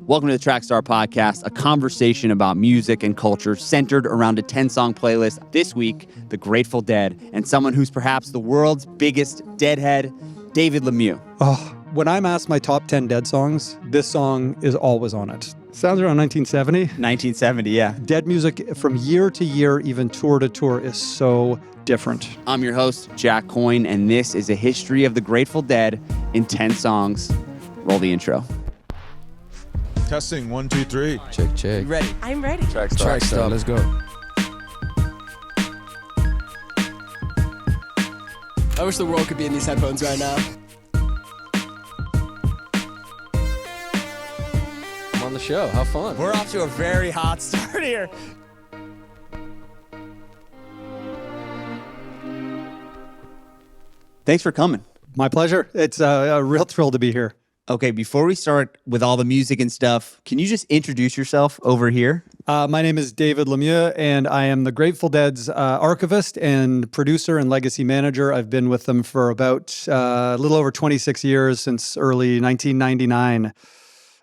Welcome to the Trackstar Podcast, a conversation about music and culture centered around a 10-song playlist. This week, the Grateful Dead, and someone who's perhaps the world's biggest Deadhead, David Lemieux. Oh, when I'm asked my top 10 Dead songs, this song is always on it. Sounds around 1970. 1970, yeah. Dead music from year to year, even tour to tour, is so different. I'm your host, Jack Coyne, and this is a history of the Grateful Dead in 10 songs. Roll the intro. Testing, 1, 2, 3. Check, check. You ready? I'm ready. Trackstar, let's go. I wish the world could be in these headphones right now. I'm on the show. How fun. We're off to a very hot start here. Thanks for coming. My pleasure. It's a real thrill to be here. Okay, before we start with all the music and stuff, can you just introduce yourself over here? My name is David Lemieux, and I am the Grateful Dead's archivist and producer and legacy manager. I've been with them for about a little over 26 years, since early 1999.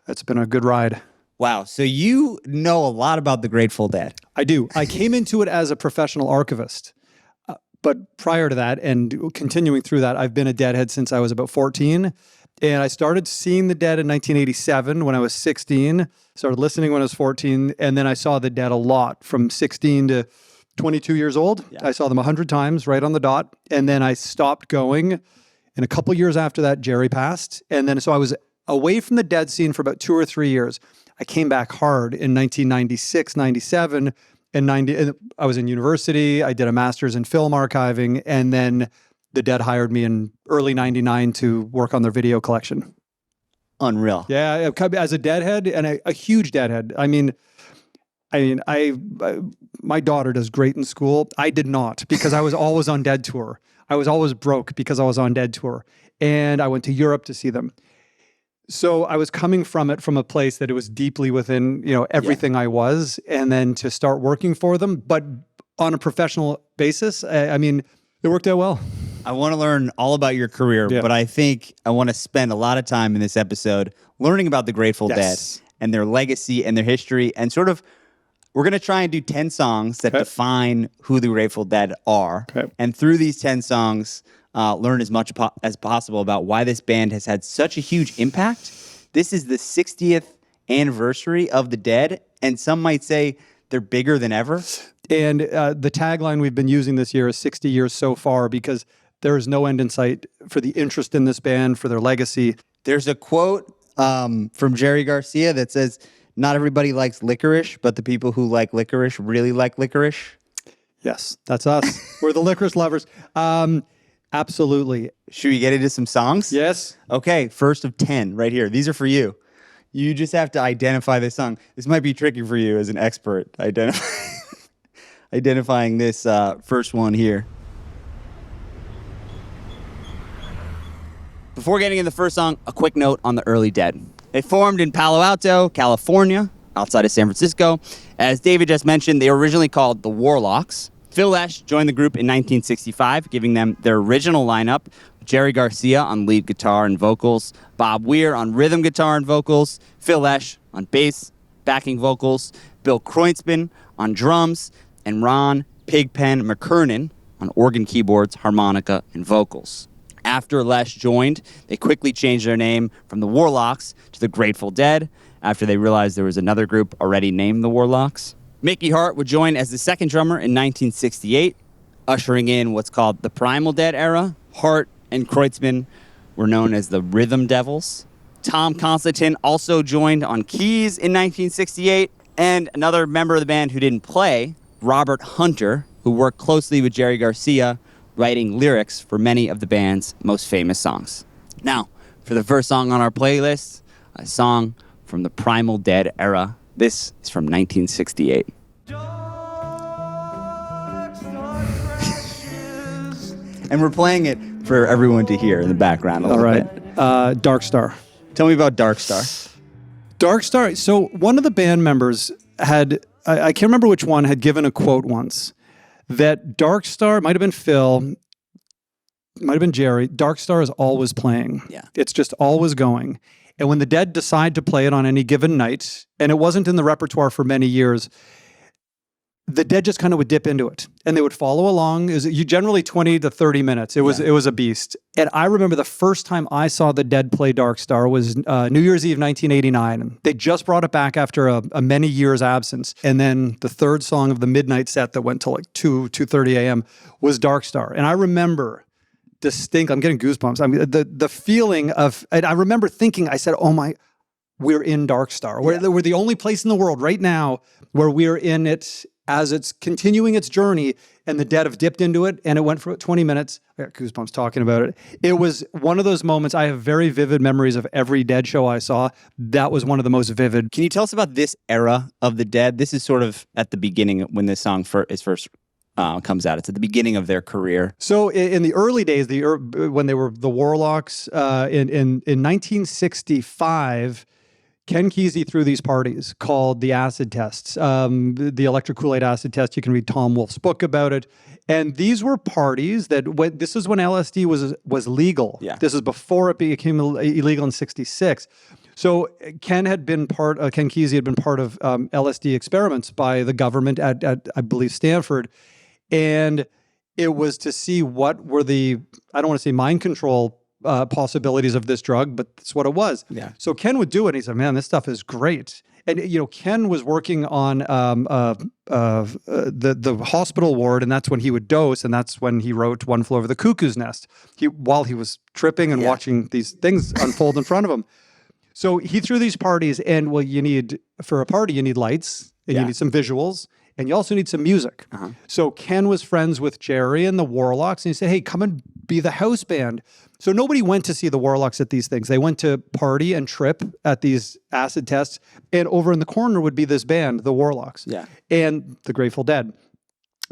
It's been a good ride. Wow, so you know a lot about the Grateful Dead. I do. I came into it as a professional archivist. But prior to that, and continuing through that, I've been a Deadhead since I was about 14. And I started seeing the Dead in 1987 when I was 16. Started listening when I was 14. And then I saw the Dead a lot from 16 to 22 years old. Yeah. I saw them 100 times right on the dot. And then I stopped going. And a couple years after that, Jerry passed. And then so I was away from the Dead scene for about 2 or 3 years. I came back hard in 1996, 97. And I was in university. I did a master's in film archiving. And then the Dead hired me in early 99 to work on their video collection. Unreal. Yeah, as a Deadhead and a huge Deadhead. I mean, my daughter does great in school. I did not, because I was always on Dead tour. I was always broke because I was on Dead tour. And I went to Europe to see them. So I was coming from it from a place that it was deeply within, everything I was. And then to start working for them, but on a professional basis, I mean, it worked out well. I want to learn all about your career, but I think I want to spend a lot of time in this episode learning about the Grateful Dead and their legacy and their history. And sort of, we're going to try and do 10 songs that define who the Grateful Dead are. Okay. And through these 10 songs, learn as much as possible about why this band has had such a huge impact. This is the 60th anniversary of the Dead, and some might say they're bigger than ever. And the tagline we've been using this year is 60 years so far, because there is no end in sight for the interest in this band, for their legacy. There's a quote from Jerry Garcia that says, "Not everybody likes licorice, but the people who like licorice really like licorice." Yes, that's us. We're the licorice lovers. Absolutely. Should we get into some songs? Yes. Okay, first of 10 right here. These are for you. You just have to identify this song. This might be tricky for you as an expert, identifying this first one here. Before getting into the first song, a quick note on the early Dead. They formed in Palo Alto, California, outside of San Francisco. As David just mentioned, they were originally called the Warlocks. Phil Lesh joined the group in 1965, giving them their original lineup: Jerry Garcia on lead guitar and vocals, Bob Weir on rhythm guitar and vocals, Phil Lesh on bass, backing vocals, Bill Kreutzmann on drums, and Ron Pigpen McKernan on organ keyboards, harmonica, and vocals. After Lesh joined, they quickly changed their name from the Warlocks to the Grateful Dead after they realized there was another group already named the Warlocks. Mickey Hart would join as the second drummer in 1968, ushering in what's called the Primal Dead era. Hart and Kreutzmann were known as the Rhythm Devils. Tom Constantin also joined on keys in 1968, and another member of the band who didn't play, Robert Hunter, who worked closely with Jerry Garcia, writing lyrics for many of the band's most famous songs. Now, for the first song on our playlist, a song from the Primal Dead era. This is from 1968. And we're playing it for everyone to hear in the background a little bit. Dark Star. Tell me about Dark Star. Dark Star. So one of the band members had, I can't remember which one, had given a quote once that Dark Star, might have been Phil, might have been Jerry, Dark Star is always playing. Yeah. It's just always going. And when the Dead decide to play it on any given night, and it wasn't in the repertoire for many years, the Dead just kind of would dip into it, and they would follow along. It was generally 20 to 30 minutes. It was a beast. And I remember the first time I saw the Dead play Dark Star was New Year's Eve 1989. They just brought it back after a many years absence. And then the third song of the midnight set that went till like 2:30 a.m. was Dark Star. And I remember I'm getting goosebumps. I mean, the feeling of, and I remember thinking, I said, oh my, we're in Dark Star. We're the only place in the world right now where we're in it as it's continuing its journey, and the Dead have dipped into it, and it went for 20 minutes. I got goosebumps talking about it. It was one of those moments. I have very vivid memories of every Dead show I saw. That was one of the most vivid. Can you tell us about this era of the Dead? This is sort of at the beginning when this song is first comes out. It's at the beginning of their career. So in the early days, when they were the Warlocks, in 1965, Ken Kesey threw these parties called the acid tests, the electric Kool-Aid acid test. You can read Tom Wolfe's book about it. And these were parties this is when LSD was legal. Yeah. This is before it became illegal in 1966. So Ken Kesey had been part of LSD experiments by the government at I believe Stanford. And it was to see what were I don't want to say mind control possibilities of this drug, but that's what it was. Yeah. So Ken would do it. And he said, man, this stuff is great. And, Ken was working on the hospital ward, and that's when he would dose, and that's when he wrote One Flew Over the Cuckoo's Nest, while he was tripping and watching these things unfold in front of him. So he threw these parties, and for a party, you need lights, and you need some visuals, and you also need some music. Uh-huh. So Ken was friends with Jerry and the Warlocks, and he said, hey, come and be the house band. So nobody went to see the Warlocks at these things. They went to party and trip at these acid tests, and over in the corner would be this band, the Warlocks, and the Grateful Dead,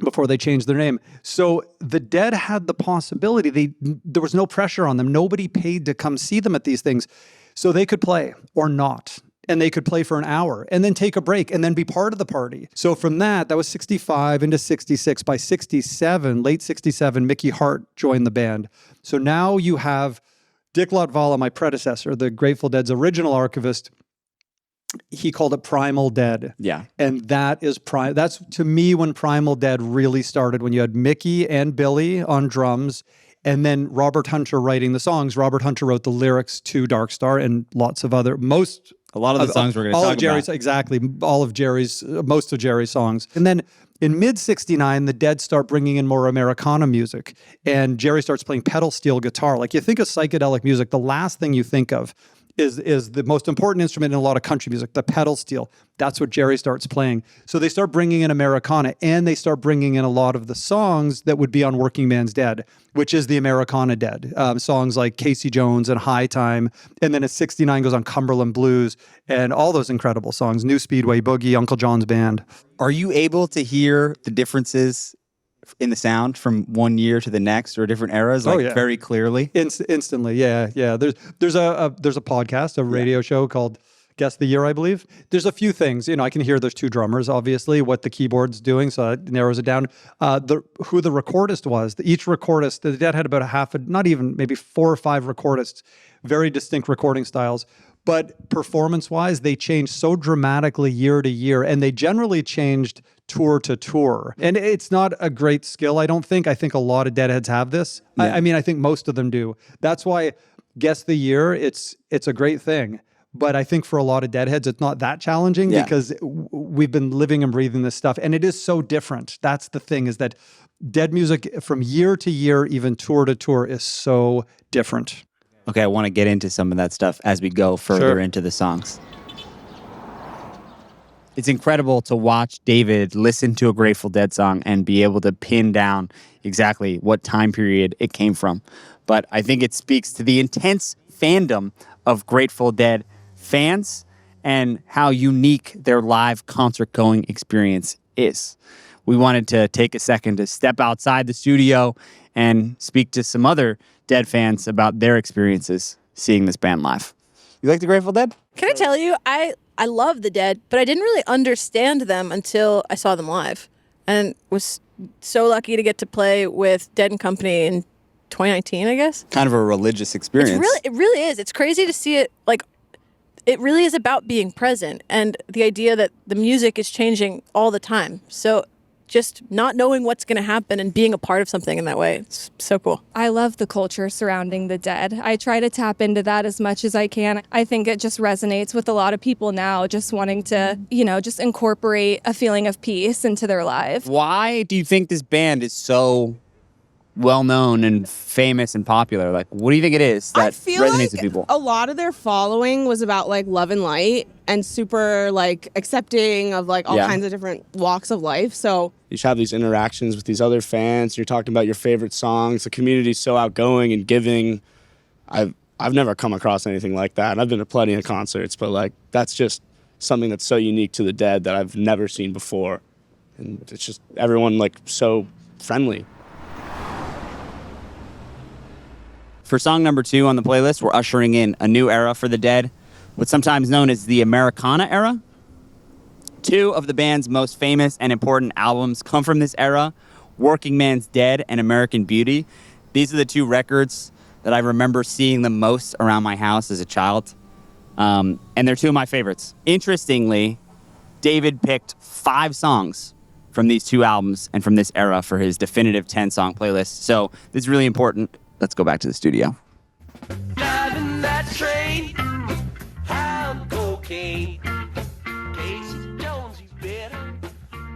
before they changed their name. So the Dead had the possibility. There was no pressure on them. Nobody paid to come see them at these things. So they could play or not. And they could play for an hour and then take a break and then be part of the party. So from that was 65 into 66. By 67, late 67, Mickey Hart joined the band. So now you have Dick Latvala, my predecessor, the Grateful Dead's original archivist. He called it Primal Dead. Yeah. And that's to me when Primal Dead really started, when you had Mickey and Billy on drums, and then Robert Hunter writing the songs. Robert Hunter wrote the lyrics to Dark Star and lots of other, a lot of the songs we're going to talk about. Exactly. Most of Jerry's songs. And then in mid-69, the Dead start bringing in more Americana music. And Jerry starts playing pedal steel guitar. Like, you think of psychedelic music, the last thing you think of is the most important instrument in a lot of country music, the pedal steel. That's what Jerry starts playing. So they start bringing in Americana, and they start bringing in a lot of the songs that would be on Workingman's Dead, which is the Americana Dead. Songs like Casey Jones and High Time. And then at 69 goes on Cumberland Blues and all those incredible songs, New Speedway Boogie, Uncle John's Band. Are you able to hear the differences in the sound from one year to the next or different eras, very clearly? Instantly, yeah. There's a podcast, a radio show called Guess the Year, I believe. There's a few things, I can hear there's two drummers, obviously, what the keyboard's doing, so that narrows it down. Who the recordist was, each recordist, the Dead had about maybe 4 or 5 recordists, very distinct recording styles. But performance-wise, they changed so dramatically year to year, and they generally changed tour to tour. And it's not a great skill, I don't think. I think a lot of Deadheads have this. Yeah. I think most of them do. That's why Guess the Year, it's a great thing. But I think for a lot of Deadheads, it's not that challenging because we've been living and breathing this stuff. And it is so different. That's the thing, is that Dead music from year to year, even tour to tour, is so different. Okay, I want to get into some of that stuff as we go further into the songs. It's incredible to watch David listen to a Grateful Dead song and be able to pin down exactly what time period it came from. But I think it speaks to the intense fandom of Grateful Dead fans and how unique their live concert-going experience is. We wanted to take a second to step outside the studio and speak to some other Dead fans about their experiences seeing this band live. You like the Grateful Dead? Can I tell you, I love the Dead, but I didn't really understand them until I saw them live, and was so lucky to get to play with Dead and Company in 2019, I guess. Kind of a religious experience. It really is. It's crazy to see it, like, it really is about being present and the idea that the music is changing all the time. So just not knowing what's going to happen and being a part of something in that way. It's so cool. I love the culture surrounding the Dead. I try to tap into that as much as I can. I think it just resonates with a lot of people now, just wanting to, just incorporate a feeling of peace into their life. Why do you think this band is so well-known and famous and popular? Like, what do you think it is that resonates with people? A lot of their following was about like love and light and super like accepting of like all kinds of different walks of life. So you should have these interactions with these other fans. You're talking about your favorite songs. The community's so outgoing and giving. I've never come across anything like that. And I've been to plenty of concerts, but like that's just something that's so unique to the Dead that I've never seen before. And it's just everyone like so friendly. For song number 2 on the playlist, we're ushering in a new era for the Dead, what's sometimes known as the Americana era. 2 of the band's most famous and important albums come from this era, Workingman's Dead and American Beauty. These are the 2 records that I remember seeing the most around my house as a child, and they're 2 of my favorites. Interestingly, David picked 5 songs from these 2 albums and from this era for his definitive 10-song playlist, so this is really important. Let's go back to the studio. Driving that train, pound cocaine. Casey Jones, you better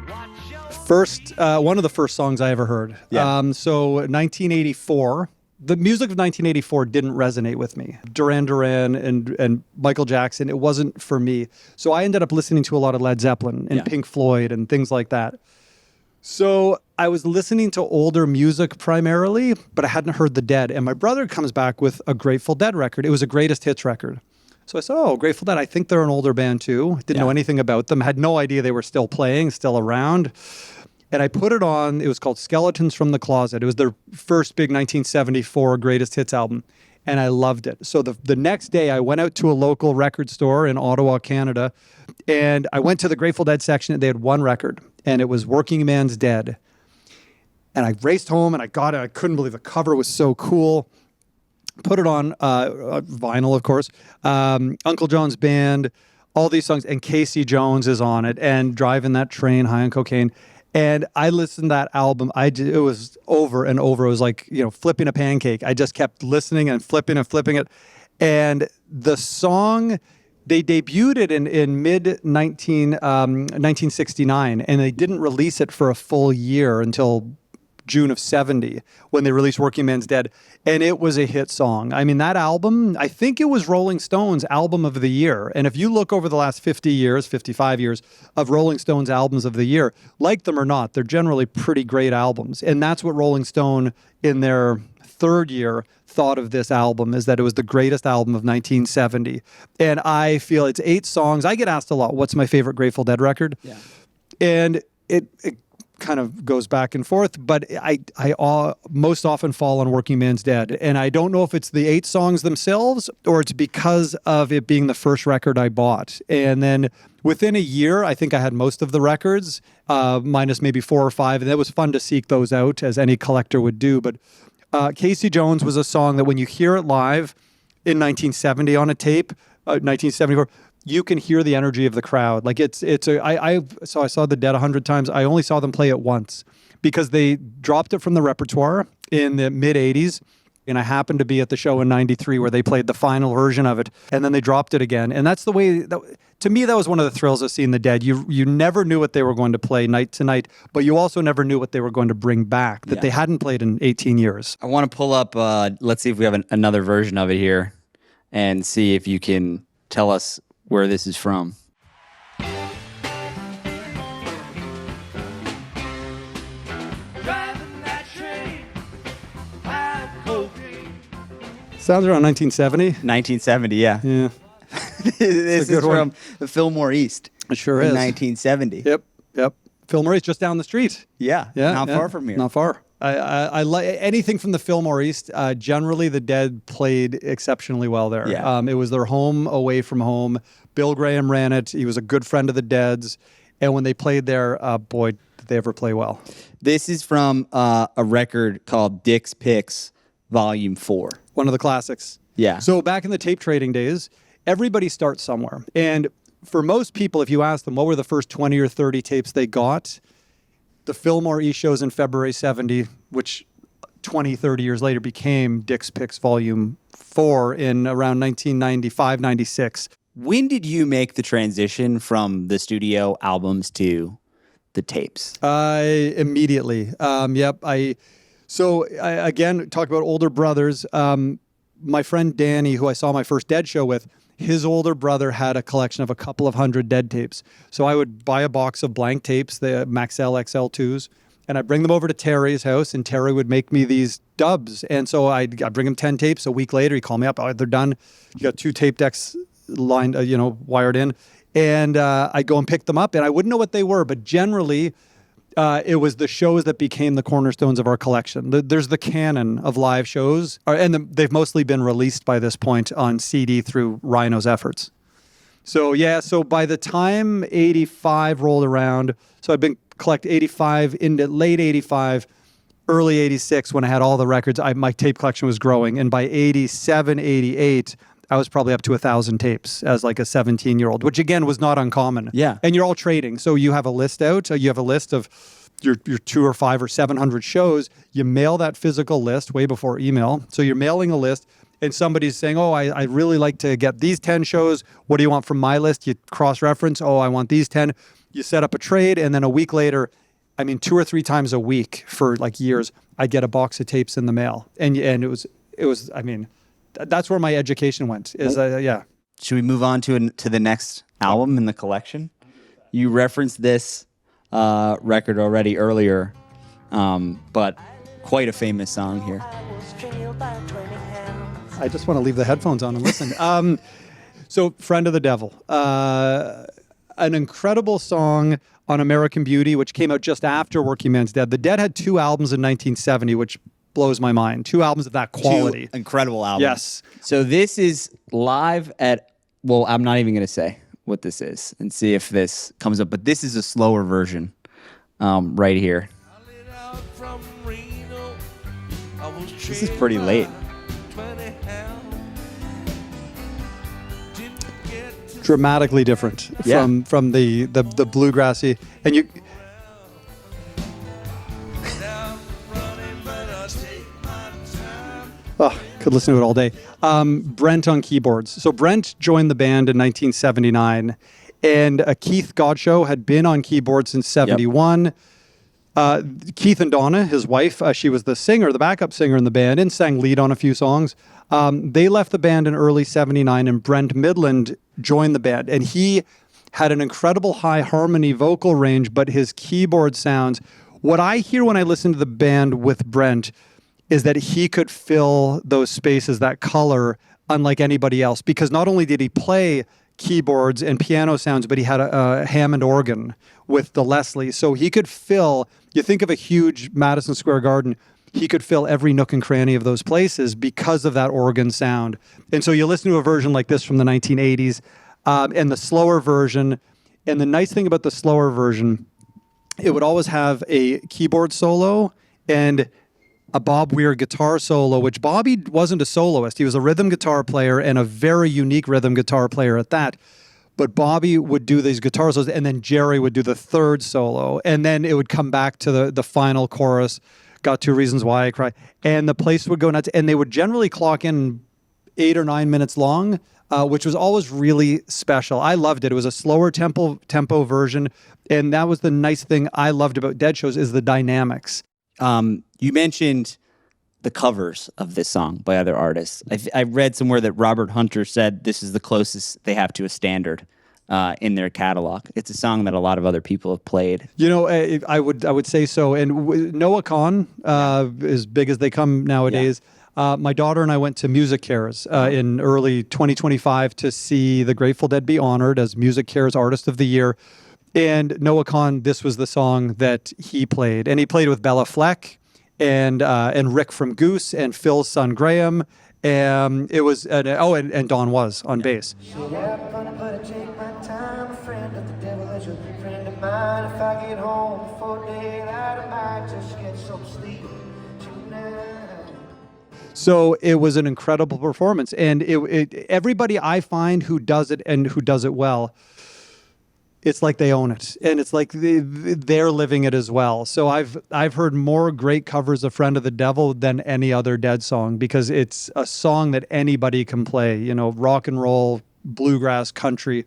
watch your... First, one of the first songs I ever heard. Yeah. So 1984, the music of 1984 didn't resonate with me. Duran Duran and Michael Jackson, it wasn't for me. So I ended up listening to a lot of Led Zeppelin and Pink Floyd and things like that. So I was listening to older music primarily, but I hadn't heard the Dead. And my brother comes back with a Grateful Dead record. It was a greatest hits record. So I said, oh, Grateful Dead, I think they're an older band too. Didn't know anything about them. Had no idea they were still playing, still around. And I put it on. It was called Skeletons from the Closet. It was their first big 1974 greatest hits album. And I loved it. So the next day I went out to a local record store in Ottawa, Canada, and I went to the Grateful Dead section. They had one record, and it was Workingman's Dead. And I raced home and I got it. I couldn't believe the cover was so cool. Put it on vinyl, of course. Uncle John's Band, all these songs, and Casey Jones is on it, and Driving That Train, High on Cocaine. And I listened to that album. It was over and over. It was like, flipping a pancake. I just kept listening and flipping it. And the song, they debuted it in mid-1969, and they didn't release it for a full year until June of 70 when they released Workingman's Dead. And it was a hit song. I mean, that album, I think it was Rolling Stone's album of the year. And if you look over the last 50 years, 55 years of Rolling Stone's albums of the year, like them or not, they're generally pretty great albums. And that's what Rolling Stone in their third year thought of this album, is that it was the greatest album of 1970. And I feel it's 8 songs. I get asked a lot, what's my favorite Grateful Dead record? Yeah. And it kind of goes back and forth, but I most often fall on Workingman's Dead. And I don't know if it's the 8 songs themselves or it's because of it being the first record I bought. And then within a year, I think I had most of the records, minus maybe 4 or 5. And it was fun to seek those out, as any collector would do. But Casey Jones was a song that when you hear it live in 1970 on a tape, 1974, you can hear the energy of the crowd. Like I saw the Dead 100 times. I only saw them play it once because they dropped it from the repertoire in the mid 80s. And I happened to be at the show in 93 where they played the final version of it, and then they dropped it again. And that's the way, to me, that was one of the thrills of seeing the Dead. You never knew what they were going to play night to night, but you also never knew what they were going to bring back that they hadn't played in 18 years. I want to pull up, let's see if we have another version of it here and see if you can tell us where this is from. Sounds around 1970. 1970, yeah. Yeah. This is from the Fillmore East. It sure in is. 1970. Yep. Fillmore East, just down the street. Yeah. Not far from here. Not far. I like anything from the Fillmore East. Generally, the Dead played exceptionally well there. Yeah. It was their home away from home. Bill Graham ran it. He was a good friend of the Dead's. And when they played there, boy, did they ever play well. This is from a record called Dick's Picks, Volume 4. One of the classics. Yeah. So back in the tape trading days, everybody starts somewhere. And for most people, if you ask them what were the first 20 or 30 tapes they got, the Fillmore E-shows in February 70, which 20, 30 years later became Dick's Picks Volume 4 in around 1995, 96. When did you make the transition from the studio albums to the tapes? Immediately. Yep. So again, talk about older brothers. My friend Danny, who I saw my first Dead show with, his older brother had a collection of a couple of hundred Dead tapes. So I would buy a box of blank tapes, the Maxell XL2s, and I'd bring them over to Terry's house, and Terry would make me these dubs. And so I'd bring him 10 tapes. A week later, he'd call me up. Oh, they're done. You got 2 tape decks lined, wired in. And I'd go and pick them up, and I wouldn't know what they were, but generally it was the shows that became the cornerstones of our collection. There's the canon of live shows, and they've mostly been released by this point on CD through Rhino's efforts. So by the time 85 rolled around, so I've been collect 85 into late 85, early 86 when I had all the records, my tape collection was growing. And by 87, 88, I was probably up to 1,000 tapes as like a 17-year-old, which again was not uncommon. Yeah. And you're all trading. So you have a list out. You have a list of your 2 or 5 or 700 shows. You mail that physical list way before email. So you're mailing a list, and somebody's saying, oh, I really like to get these 10 shows. What do you want from my list? You cross-reference. Oh, I want these 10. You set up a trade, and then a week later, 2 or 3 times a week for like years, I'd get a box of tapes in the mail. And it was that's where my education went. Should we move on to the next album in the collection? You referenced this record already earlier, but quite a famous song here. I just want to leave the headphones on and listen. So, Friend of the Devil, an incredible song on American Beauty, which came out just after Workingman's Dead. The Dead had 2 albums in 1970, which blows my mind. 2 albums of that quality. 2 incredible albums. Yes. So this is live at, well, I'm not even going to say what this is and see if this comes up, but this is a slower version right here. This is pretty late. Dramatically different from the bluegrassy. And you... Oh, could listen to it all day. Brent on keyboards. So Brent joined the band in 1979, and Keith Godchaux had been on keyboards since 71. Keith and Donna, his wife, she was the singer, the backup singer in the band, and sang lead on a few songs. They left the band in early 79, and Brent Midland joined the band. And he had an incredible high harmony vocal range, but his keyboard sounds, what I hear when I listen to the band with Brent is that he could fill those spaces, that color, unlike anybody else. Because not only did he play keyboards and piano sounds, but he had a Hammond organ with the Leslie. So he could fill, you think of a huge Madison Square Garden, he could fill every nook and cranny of those places because of that organ sound. And so you listen to a version like this from the 1980s, and the slower version. And the nice thing about the slower version, it would always have a keyboard solo and a Bob Weir guitar solo, which Bobby wasn't a soloist. He was a rhythm guitar player and a very unique rhythm guitar player at that. But Bobby would do these guitar solos, and then Jerry would do the third solo. And then it would come back to the final chorus, Got 2 Reasons Why I Cry. And the place would go nuts. And they would generally clock in 8 or 9 minutes long, which was always really special. I loved it. It was a slower tempo version. And that was the nice thing I loved about Dead shows is the dynamics. You mentioned the covers of this song by other artists. I read somewhere that Robert Hunter said this is the closest they have to a standard in their catalog. It's a song that a lot of other people have played. You know, I would say so. And Noah Kahn, as big as they come nowadays, my daughter and I went to Music Cares in early 2025 to see the Grateful Dead be honored as Music Cares Artist of the Year. And Noah Kahn, this was the song that he played. And he played with Bella Fleck and Rick from Goose and Phil's son Graham. It was, and Don was on bass. So yeah, I'm gonna take my time, a friend of the devil is a friend of mine. If I get home before daylight, I might just get some sleep tonight. So it was an incredible performance. And everybody I find who does it and who does it well, it's like they own it, and it's like they're living it as well. So I've heard more great covers of "Friend of the Devil" than any other Dead song, because it's a song that anybody can play. You know, rock and roll, bluegrass, country.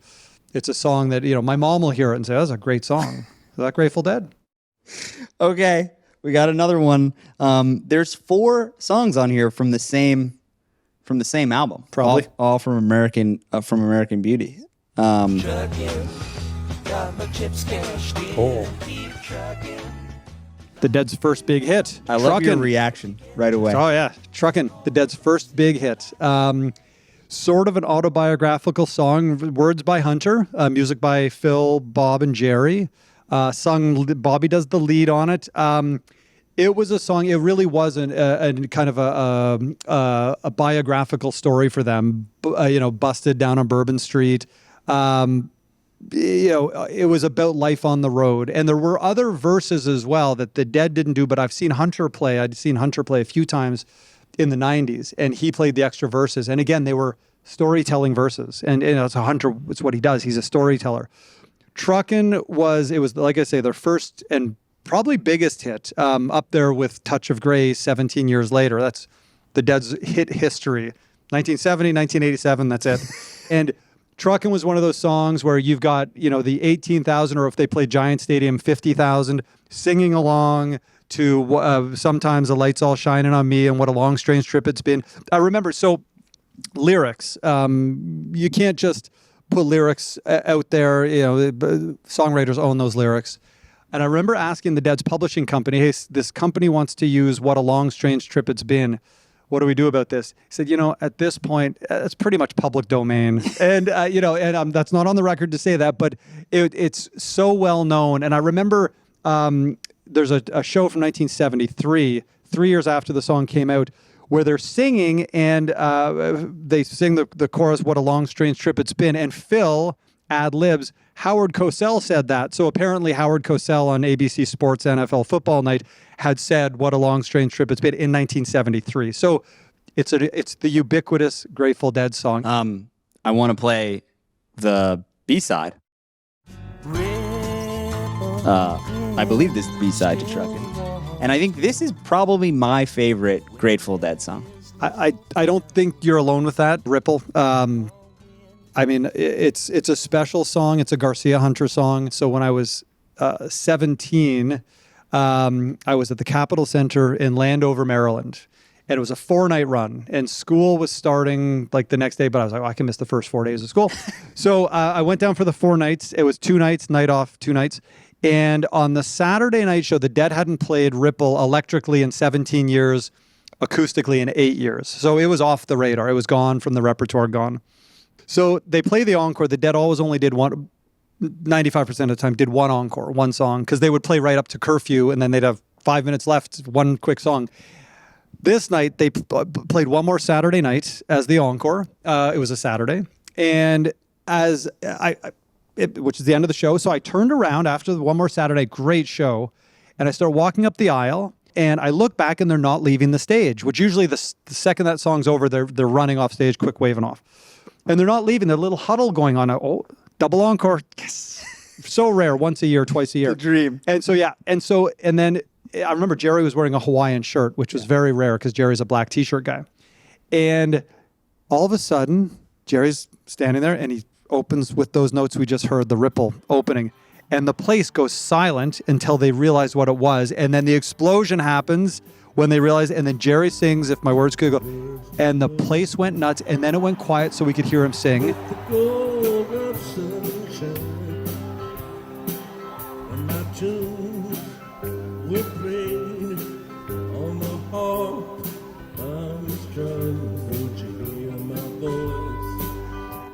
It's a song that, you know, my mom will hear it and say, "That's a great song." Is that Grateful Dead? Okay, we got another one. There's 4 songs on here from the same album, Probably all from American Beauty. The Dead's first big hit. I love your Truckin'. reaction right away. Oh yeah, Truckin', the Dead's first big hit. Sort of an autobiographical song, words by Hunter, music by Phil, Bob, and Jerry. Bobby does the lead on it. It was a song. It really was a kind of a biographical story for them. You know, busted down on Bourbon Street. You know, it was about life on the road, and there were other verses as well that the Dead didn't do. But I'd seen Hunter play a few times in the 90s, and he played the extra verses. And again, they were storytelling verses. And you know, so Hunter, it's what he does. He's a storyteller. Truckin' was like I say, their first and probably biggest hit, up there with Touch of Grey 17 years later. That's the Dead's hit history. 1970, 1987, that's it. And Truckin' was one of those songs where you've got, you know, the 18,000, or if they play Giant Stadium, 50,000, singing along to sometimes the lights all shining on me and what a long strange trip it's been. I remember, so lyrics, you can't just put lyrics out there. You know, songwriters own those lyrics. And I remember asking the Dead's publishing company, hey, this company wants to use What a Long Strange Trip It's Been. What do we do about this? He said, you know, at this point, it's pretty much public domain. And, you know, and that's not on the record to say that, but it's so well known. And I remember there's a show from 1973, 3 years after the song came out, where they're singing and they sing the chorus, What a Long Strange Trip It's Been. And Phil ad-libs, Howard Cosell said that. So apparently Howard Cosell on ABC Sports NFL Football Night had said, What a Long Strange Trip It's Been in 1973. So it's the ubiquitous Grateful Dead song. I want to play the B-side. I believe this is the B-side to Truckin'. And I think this is probably my favorite Grateful Dead song. I don't think you're alone with that, Ripple. I mean, it's a special song. It's a Garcia Hunter song. So when I was 17, I was at the Capitol Center in Landover, Maryland. And it was a 4-night run. And school was starting like the next day, but I was like, I can miss the first 4 days of school. So I went down for the 4 nights. It was 2 nights, night off, 2 nights. And on the Saturday night show, the Dead hadn't played Ripple electrically in 17 years, acoustically in 8 years. So it was off the radar. It was gone from the repertoire, gone. So they play the encore. The Dead always only did 95% of the time, did one encore, one song, because they would play right up to curfew, and then they'd have 5 minutes left, one quick song. This night, they played one more Saturday night as the encore. It was a Saturday. And as which is the end of the show. So I turned around after the one more Saturday, great show, and I start walking up the aisle, and I look back, and they're not leaving the stage, which usually the second that song's over, they're running off stage, quick waving off. And they're not leaving. There's a little huddle going on. Oh, double encore. Yes. So rare, once a year, twice a year. The dream. And so, yeah. And then I remember Jerry was wearing a Hawaiian shirt, which was very rare because Jerry's a black t-shirt guy. And all of a sudden, Jerry's standing there and he opens with those notes we just heard, the Ripple opening. And the place goes silent until they realize what it was. And then the explosion happens when they realize, and then Jerry sings, If My Words Could Go, and the place went nuts, and then it went quiet so we could hear him sing.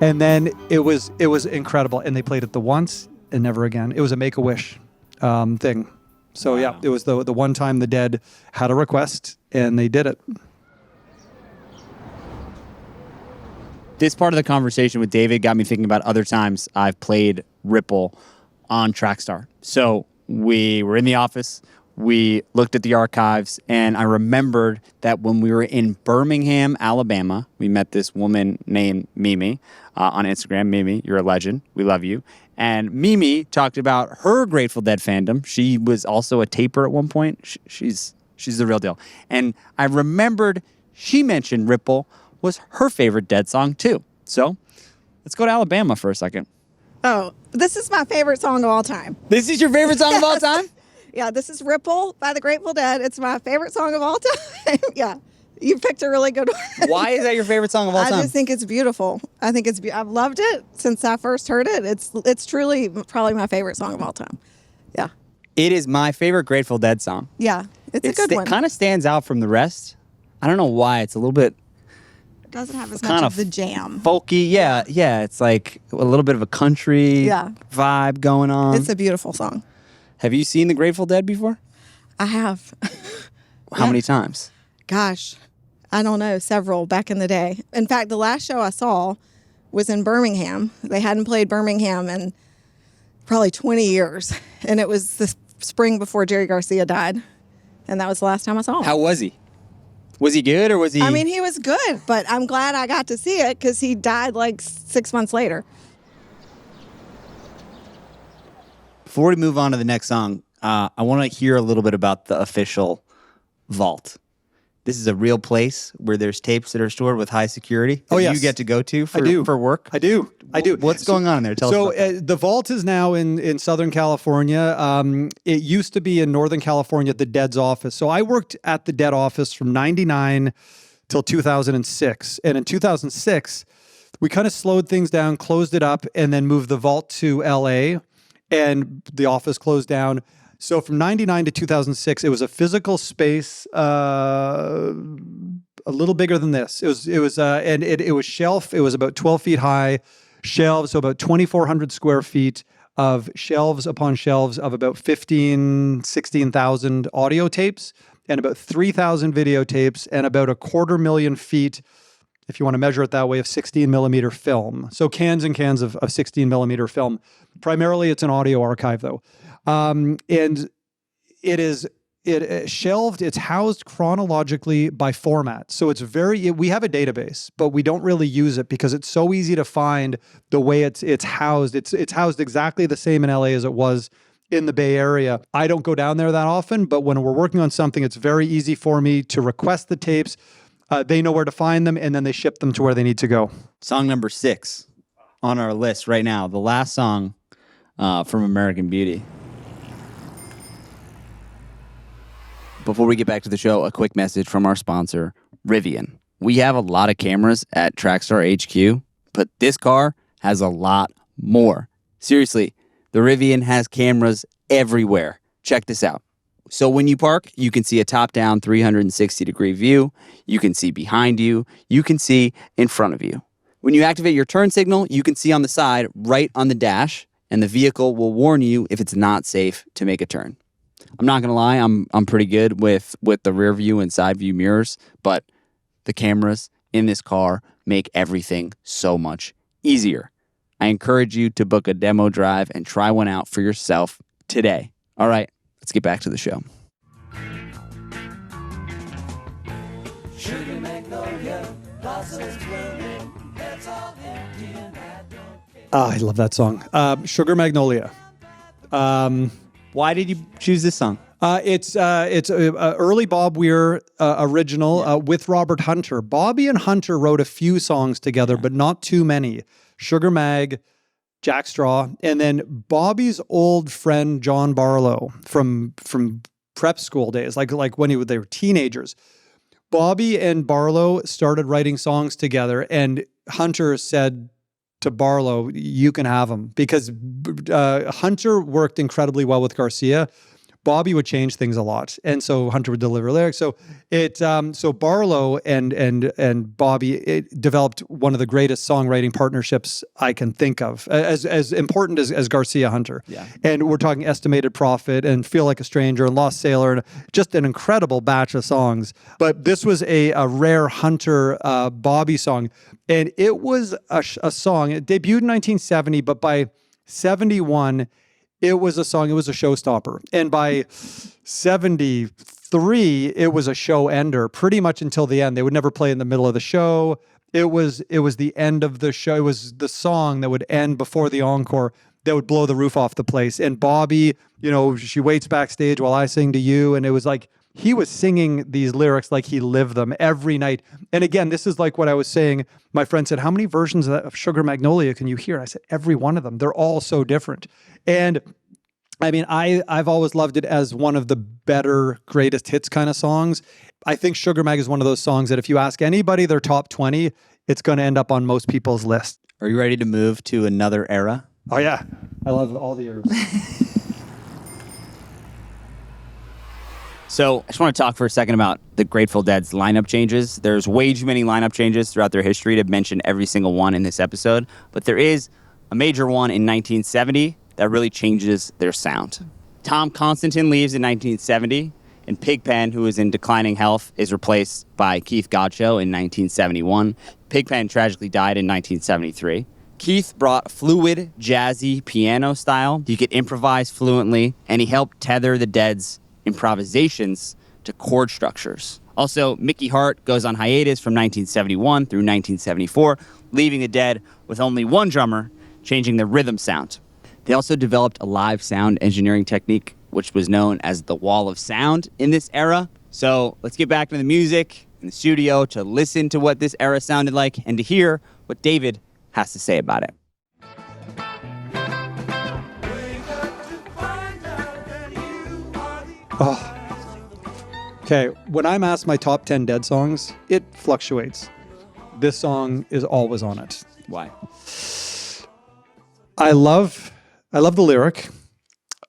And then it was incredible, and they played it the once and never again. It was a Make-A-Wish thing. So, yeah, it was the one time the Dead had a request, and they did it. This part of the conversation with David got me thinking about other times I've played Ripple on Trackstar. So we were in the office, we looked at the archives, and I remembered that when we were in Birmingham, Alabama, we met this woman named Mimi on Instagram. Mimi, you're a legend. We love you. And Mimi talked about her Grateful Dead fandom. She was also a taper at one point. She's the real deal. And I remembered she mentioned Ripple was her favorite Dead song, too. So let's go to Alabama for a second. Oh, this is my favorite song of all time. This is your favorite song of all time? Yeah, this is Ripple by the Grateful Dead. It's my favorite song of all time. Yeah, you picked a really good one. Why is that your favorite song of all time? I just think it's beautiful. I think I've loved it since I first heard it. It's truly probably my favorite song of all time. Yeah. It is my favorite Grateful Dead song. Yeah, it's a good one. It kind of stands out from the rest. I don't know why. It's a little bit... It doesn't have as much of the jam. Folky, yeah. It's like a little bit of a country vibe going on. It's a beautiful song. Have you seen the Grateful Dead before? I have. How many times? Gosh, I don't know, several back in the day. In fact, the last show I saw was in Birmingham. They hadn't played Birmingham in probably 20 years. And it was the spring before Jerry Garcia died. And that was the last time I saw him. How was he? Was he good or was he... I mean, he was good, but I'm glad I got to see it because he died like 6 months later. Before we move on to the next song, I want to hear a little bit about the official vault. This is a real place where there's tapes that are stored with high security. Oh, yes. You get to go to for, I do. for work? I do. What's going on in there? Tell us about that. The vault is now in Southern California. It used to be in Northern California at the Dead's office. So I worked at the Dead office from 99 till 2006. And in 2006, we kind of slowed things down, closed it up, and then moved the vault to LA. And the office closed down. So from 99 to 2006, it was a physical space, a little bigger than this. It was shelf. It was about 12 feet high, shelves, so about 2,400 square feet of shelves upon shelves of about 16,000 audio tapes and about 3,000 videotapes and about 250,000 feet, if you want to measure it that way, of 16 millimeter film. So cans and cans of 16 millimeter film. Primarily, it's an audio archive, though. And it is shelved. It's housed chronologically by format. So we have a database, but we don't really use it because it's so easy to find the way it's housed. It's housed exactly the same in LA as it was in the Bay Area. I don't go down there that often, but when we're working on something, it's very easy for me to request the tapes. They know where to find them, and then they ship them to where they need to go. Song number 6 on our list right now, the last song from American Beauty. Before we get back to the show, a quick message from our sponsor, Rivian. We have a lot of cameras at Trackstar HQ, but this car has a lot more. Seriously, the Rivian has cameras everywhere. Check this out. So when you park, you can see a top-down 360-degree view. You can see behind you. You can see in front of you. When you activate your turn signal, you can see on the side right on the dash, and the vehicle will warn you if it's not safe to make a turn. I'm not going to lie, I'm pretty good with the rear view and side view mirrors, but the cameras in this car make everything so much easier. I encourage you to book a demo drive and try one out for yourself today. All right, let's get back to the show. Sugar Magnolia, blossoms blooming, that's all empty and I don't care. I love that song. Sugar Magnolia. Why did you choose this song? It's early Bob Weir original with Robert Hunter. Bobby and Hunter wrote a few songs together, but not too many. Sugar Mag, Jack Straw, and then Bobby's old friend John Barlow from prep school days, like when they were teenagers. Bobby and Barlow started writing songs together, and Hunter said to Barlow, you can have him, because Hunter worked incredibly well with Garcia. Bobby would change things a lot, and so Hunter would deliver lyrics. So so Barlow and Bobby developed one of the greatest songwriting partnerships I can think of, as important as Garcia Hunter. Yeah. And we're talking Estimated Prophet and Feel Like a Stranger and Lost Sailor, and just an incredible batch of songs. But this was a rare Hunter Bobby song, and it was a song. It debuted in 1970, but by 71. It was a song. It was a showstopper. And by 73, it was a show ender pretty much until the end. They would never play in the middle of the show. It was the end of the show. It was the song that would end before the encore that would blow the roof off the place. And Bobby, she waits backstage while I sing to you. And it was like, he was singing these lyrics like he lived them every night. And again, this is like what I was saying. My friend said, how many versions of Sugar Magnolia can you hear? I said, every one of them. They're all so different. And I mean, I've always loved it as one of the better greatest hits kind of songs. I think Sugar Mag is one of those songs that if you ask anybody their top 20, it's going to end up on most people's list. Are you ready to move to another era? Oh, yeah. I love all the eras. So I just want to talk for a second about the Grateful Dead's lineup changes. There's way too many lineup changes throughout their history to mention every single one in this episode, but there is a major one in 1970 that really changes their sound. Tom Constantin leaves in 1970, and Pigpen, who is in declining health, is replaced by Keith Godchaux in 1971. Pigpen tragically died in 1973. Keith brought fluid, jazzy piano style. He could improvise fluently, and he helped tether the Dead's improvisations to chord structures. Also, Mickey Hart goes on hiatus from 1971 through 1974, leaving the Dead with only one drummer, changing the rhythm sound. They also developed a live sound engineering technique, which was known as the wall of sound in this era. So let's get back to the music in the studio to listen to what this era sounded like and to hear what David has to say about it. Oh. Okay, when I'm asked my top 10 Dead songs, it fluctuates. This song is always on it. Why? I love the lyric.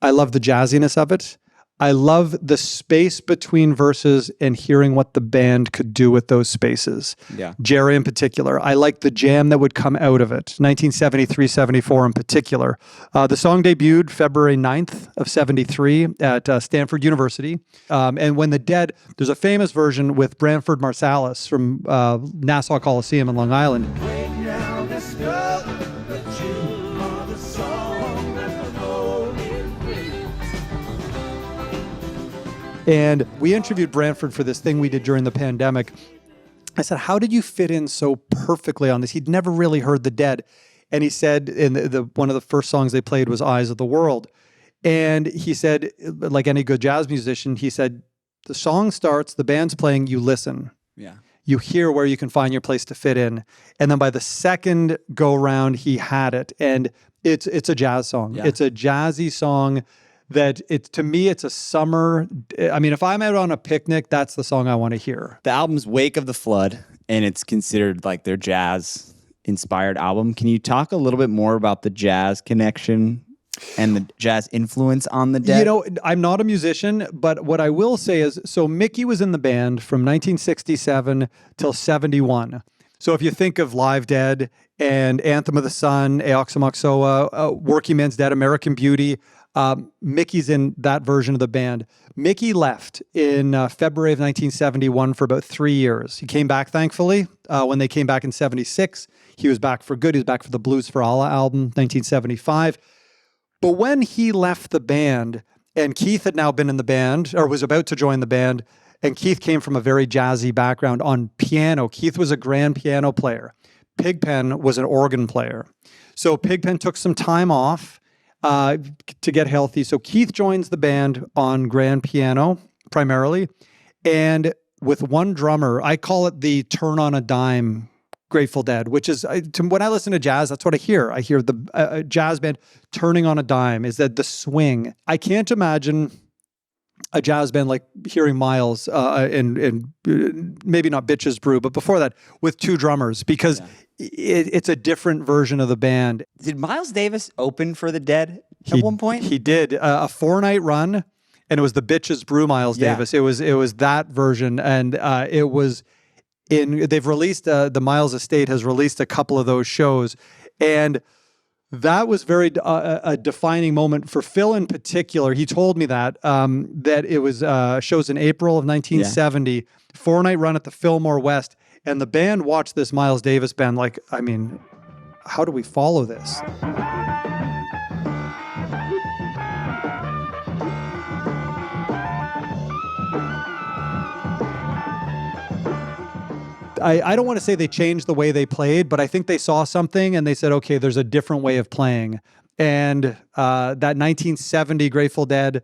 I love the jazziness of it. I love the space between verses and hearing what the band could do with those spaces. Yeah. Jerry in particular. I like the jam that would come out of it. 1973-74 in particular. The song debuted February 9th of 73 at Stanford University. And when the Dead, there's a famous version with Branford Marsalis from Nassau Coliseum in Long Island. And we interviewed Branford for this thing we did during the pandemic. I said, how did you fit in so perfectly on this? He'd never really heard the Dead. And he said, in one of the first songs they played was Eyes of the World. And he said, like any good jazz musician, he said, the song starts, the band's playing, you listen. Yeah. You hear where you can find your place to fit in. And then by the second go round, he had it. And it's a jazz song. Yeah. It's a jazzy song that to me, it's a summer. I mean, if I'm out on a picnic, that's the song I want to hear. The album's Wake of the Flood, and it's considered like their jazz-inspired album. Can you talk a little bit more about the jazz connection and the jazz influence on the Dead? You know, I'm not a musician, but what I will say is, so Mickey was in the band from 1967 till 71. So if you think of Live Dead and Anthem of the Sun, Aoxomoxoa, Workingman's Dead, American Beauty, Mickey's in that version of the band. Mickey left in February of 1971 for about 3 years. He came back, thankfully. When they came back in 76, he was back for good. He was back for the Blues for Allah album, 1975. But when he left the band, and Keith had now been in the band, or was about to join the band, and Keith came from a very jazzy background on piano. Keith was a grand piano player. Pigpen was an organ player. So Pigpen took some time off to get healthy. So Keith joins the band on grand piano primarily, and with one drummer. I call it the turn on a dime Grateful Dead, which is, when I listen to jazz, that's what I hear. I hear the jazz band turning on a dime, is that the swing. I can't imagine a jazz band like hearing Miles and maybe not Bitches Brew, but before that with two drummers, because it's a different version of the band. Did Miles Davis open for the Dead at one point? He did a 4-night run, and it was the Bitches Brew Miles Davis. It was that version, and it was they've released the Miles Estate has released a couple of those shows, and that was very a defining moment for Phil in particular. He told me that it was shows in April of 1970, 4-night run at the Fillmore West, and the band watched this Miles Davis band like, I mean, how do we follow this? I don't want to say they changed the way they played, but I think they saw something and they said, okay, there's a different way of playing. And that 1970 Grateful Dead,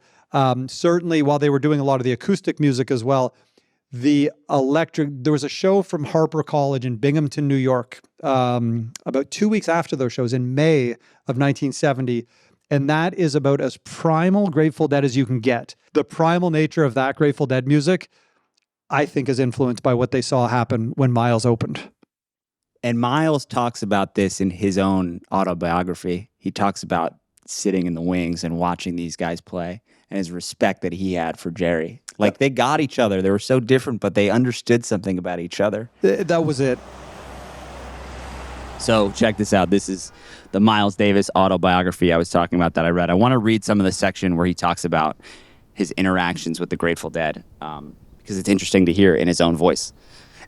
certainly while they were doing a lot of the acoustic music as well, there was a show from Harper College in Binghamton, New York, about 2 weeks after those shows in May of 1970. And that is about as primal Grateful Dead as you can get. The primal nature of that Grateful Dead music, I think, is influenced by what they saw happen when Miles opened. And Miles talks about this in his own autobiography. He talks about sitting in the wings and watching these guys play and his respect that he had for Jerry. Like, they got each other. They were so different, but they understood something about each other. That was it. So check this out. This is the Miles Davis autobiography I was talking about that I read. I want to read some of the section where he talks about his interactions with the Grateful Dead, because it's interesting to hear in his own voice.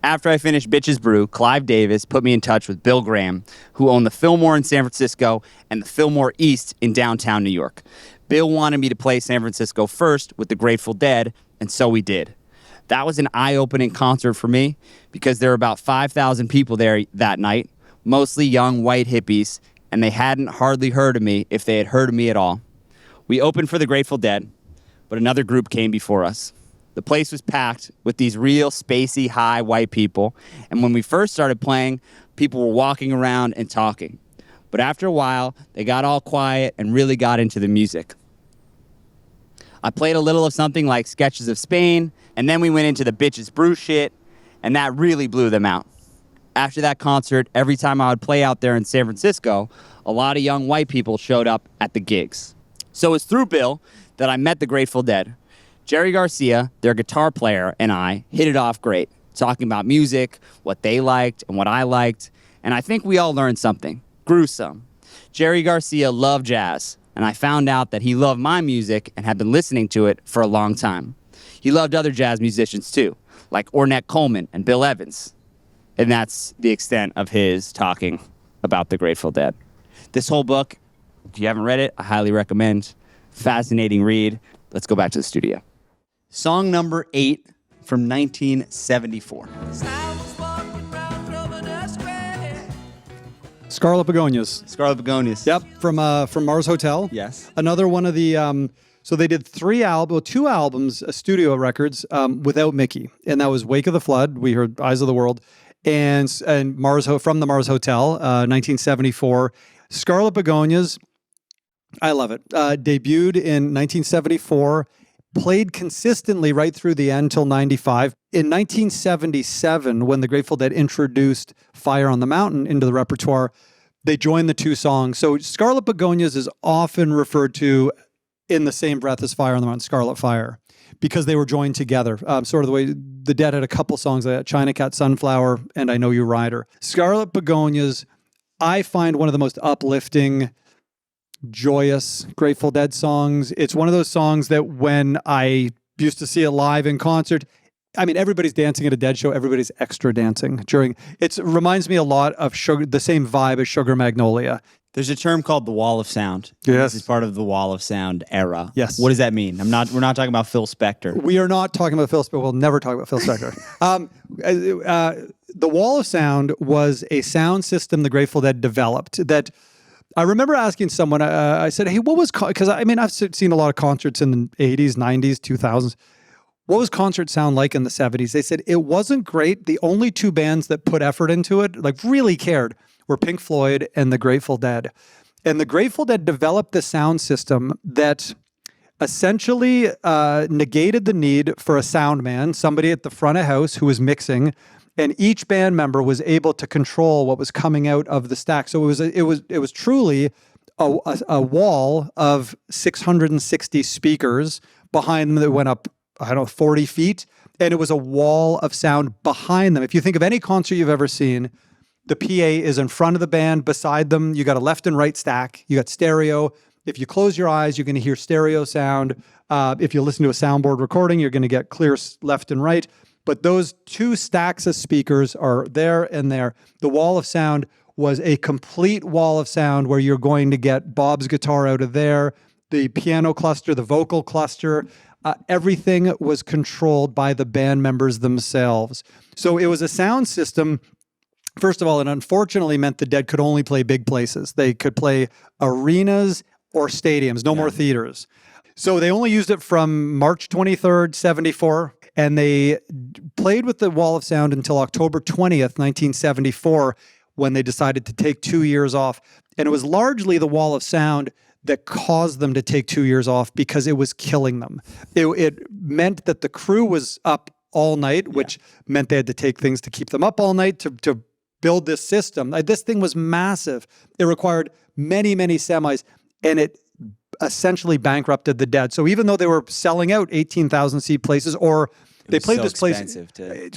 After I finished Bitches Brew, Clive Davis put me in touch with Bill Graham, who owned the Fillmore in San Francisco and the Fillmore East in downtown New York. Bill wanted me to play San Francisco first with the Grateful Dead, and so we did. That was an eye-opening concert for me because there were about 5,000 people there that night, mostly young white hippies, and they hadn't hardly heard of me if they had heard of me at all. We opened for the Grateful Dead, but another group came before us. The place was packed with these real spacey, high white people, and when we first started playing, people were walking around and talking. But after a while, they got all quiet and really got into the music. I played a little of something like Sketches of Spain, and then we went into the Bitches Brew shit, and that really blew them out. After that concert, every time I would play out there in San Francisco, a lot of young white people showed up at the gigs. So it's through Bill that I met the Grateful Dead. Jerry Garcia, their guitar player, and I hit it off great, talking about music, what they liked and what I liked, and I think we all learned something. Grew some. Jerry Garcia loved jazz, and I found out that he loved my music and had been listening to it for a long time. He loved other jazz musicians too, like Ornette Coleman and Bill Evans. And that's the extent of his talking about the Grateful Dead. This whole book, if you haven't read it, I highly recommend. Fascinating read. Let's go back to the studio. Song number 8 from 1974. Scarlet Begonias. Scarlet Begonias. Yep, from Mars Hotel. Yes. Another one of the so they did two albums, studio records, without Mickey, and that was Wake of the Flood. We heard Eyes of the World, and from the Mars Hotel, 1974. Scarlet Begonias, I love it. Debuted in 1974, played consistently right through the end till 95. In 1977, when the Grateful Dead introduced Fire on the Mountain into the repertoire, they joined the two songs. So Scarlet Begonias is often referred to in the same breath as Fire on the Mountain, Scarlet Fire, because they were joined together. Sort of the way the Dead had a couple songs like that, China Cat Sunflower and I Know You Rider. Scarlet Begonias, I find one of the most uplifting, joyous Grateful Dead songs. It's one of those songs that when I used to see it live in concert, I mean, everybody's dancing at a Dead show. Everybody's extra dancing during. It reminds me a lot of the same vibe as Sugar Magnolia. There's a term called the Wall of Sound. Yes. This is part of the Wall of Sound era. Yes. What does that mean? We're not talking about Phil Spector. We are not talking about Phil Spector. We'll never talk about Phil Spector. The Wall of Sound was a sound system the Grateful Dead developed that I remember asking someone, I said, hey, what was, because I mean, I've seen a lot of concerts in the 80s, 90s, 2000s. What was concert sound like in the 70s? They said it wasn't great. The only two bands that put effort into it, like really cared, were Pink Floyd and the Grateful Dead. And the Grateful Dead developed the sound system that essentially negated the need for a sound man, somebody at the front of house who was mixing, and each band member was able to control what was coming out of the stack. So it was truly a wall of 660 speakers behind them that went up, 40 feet, and it was a wall of sound behind them. If you think of any concert you've ever seen, the PA is in front of the band. Beside them, you got a left and right stack. You got stereo. If you close your eyes, you're going to hear stereo sound. If you listen to a soundboard recording, you're going to get clear left and right. But those two stacks of speakers are there and there. The wall of sound was a complete wall of sound where you're going to get Bob's guitar out of there, the piano cluster, the vocal cluster. everything was controlled by the band members themselves. So it was a sound system. First of all, it unfortunately meant the Dead could only play big places. They could play arenas or stadiums, no more theaters. So they only used it from March 23rd, 74, and they played with the Wall of Sound until October 20th, 1974, when they decided to take 2 years off. And it was largely the Wall of Sound that caused them to take 2 years off because it was killing them. It meant that the crew was up all night, which meant they had to take things to keep them up all night to build this system. This thing was massive. It required many, many semis, and it essentially bankrupted the Dead. So even though they were selling out 18,000 seat places, or they played this place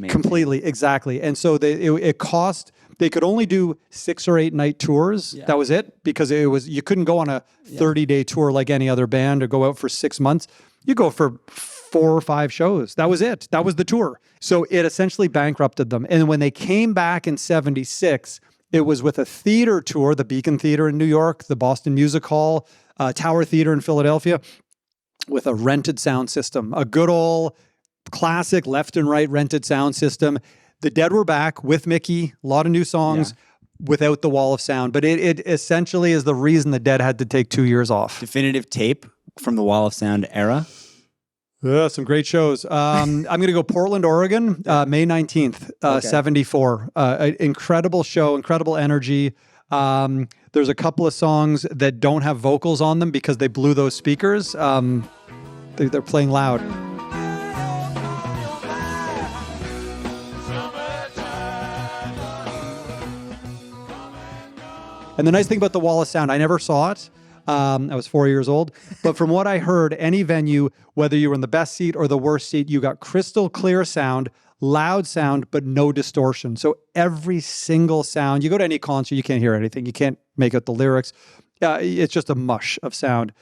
completely, exactly. And so it cost. They could only do 6 or 8 night tours. Yeah. That was it, because you couldn't go on a 30-day tour like any other band or go out for 6 months. You go for 4 or 5 shows. That was it. That was the tour. So it essentially bankrupted them. And when they came back in 76, it was with a theater tour, the Beacon Theater in New York, the Boston Music Hall, Tower Theater in Philadelphia, with a rented sound system, a good old classic left and right rented sound system. The Dead were back with Mickey, a lot of new songs without the Wall of Sound. But it essentially is the reason the Dead had to take 2 years off. Definitive tape from the Wall of Sound era? Some great shows. I'm going to go Portland, Oregon, May 19th, 74. Incredible show, incredible energy. There's a couple of songs that don't have vocals on them because they blew those speakers. They're playing loud. And the nice thing about the Wall of Sound, I never saw it. I was 4 years old. But from what I heard, any venue, whether you were in the best seat or the worst seat, you got crystal clear sound, loud sound, but no distortion. So every single sound, you go to any concert, you can't hear anything. You can't make out the lyrics. It's just a mush of sound.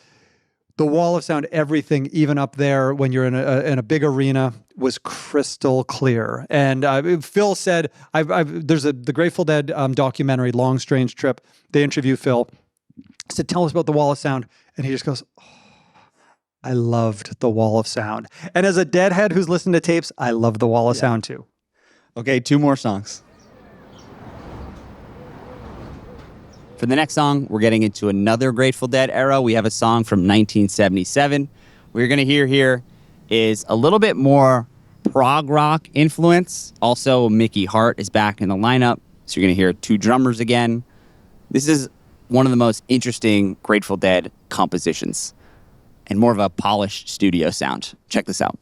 The Wall of Sound, everything, even up there when you're in a big arena, was crystal clear. And Phil said, there's the Grateful Dead documentary, Long Strange Trip. They interview Phil. I said, tell us about the Wall of Sound. And he just goes, I loved the Wall of Sound. And as a Deadhead who's listened to tapes, I love the Wall of Sound too. Okay, 2 more songs. For the next song, we're getting into another Grateful Dead era. We have a song from 1977. What you're going to hear here is a little bit more prog rock influence. Also, Mickey Hart is back in the lineup, so you're going to hear 2 drummers again. This is one of the most interesting Grateful Dead compositions and more of a polished studio sound. Check this out.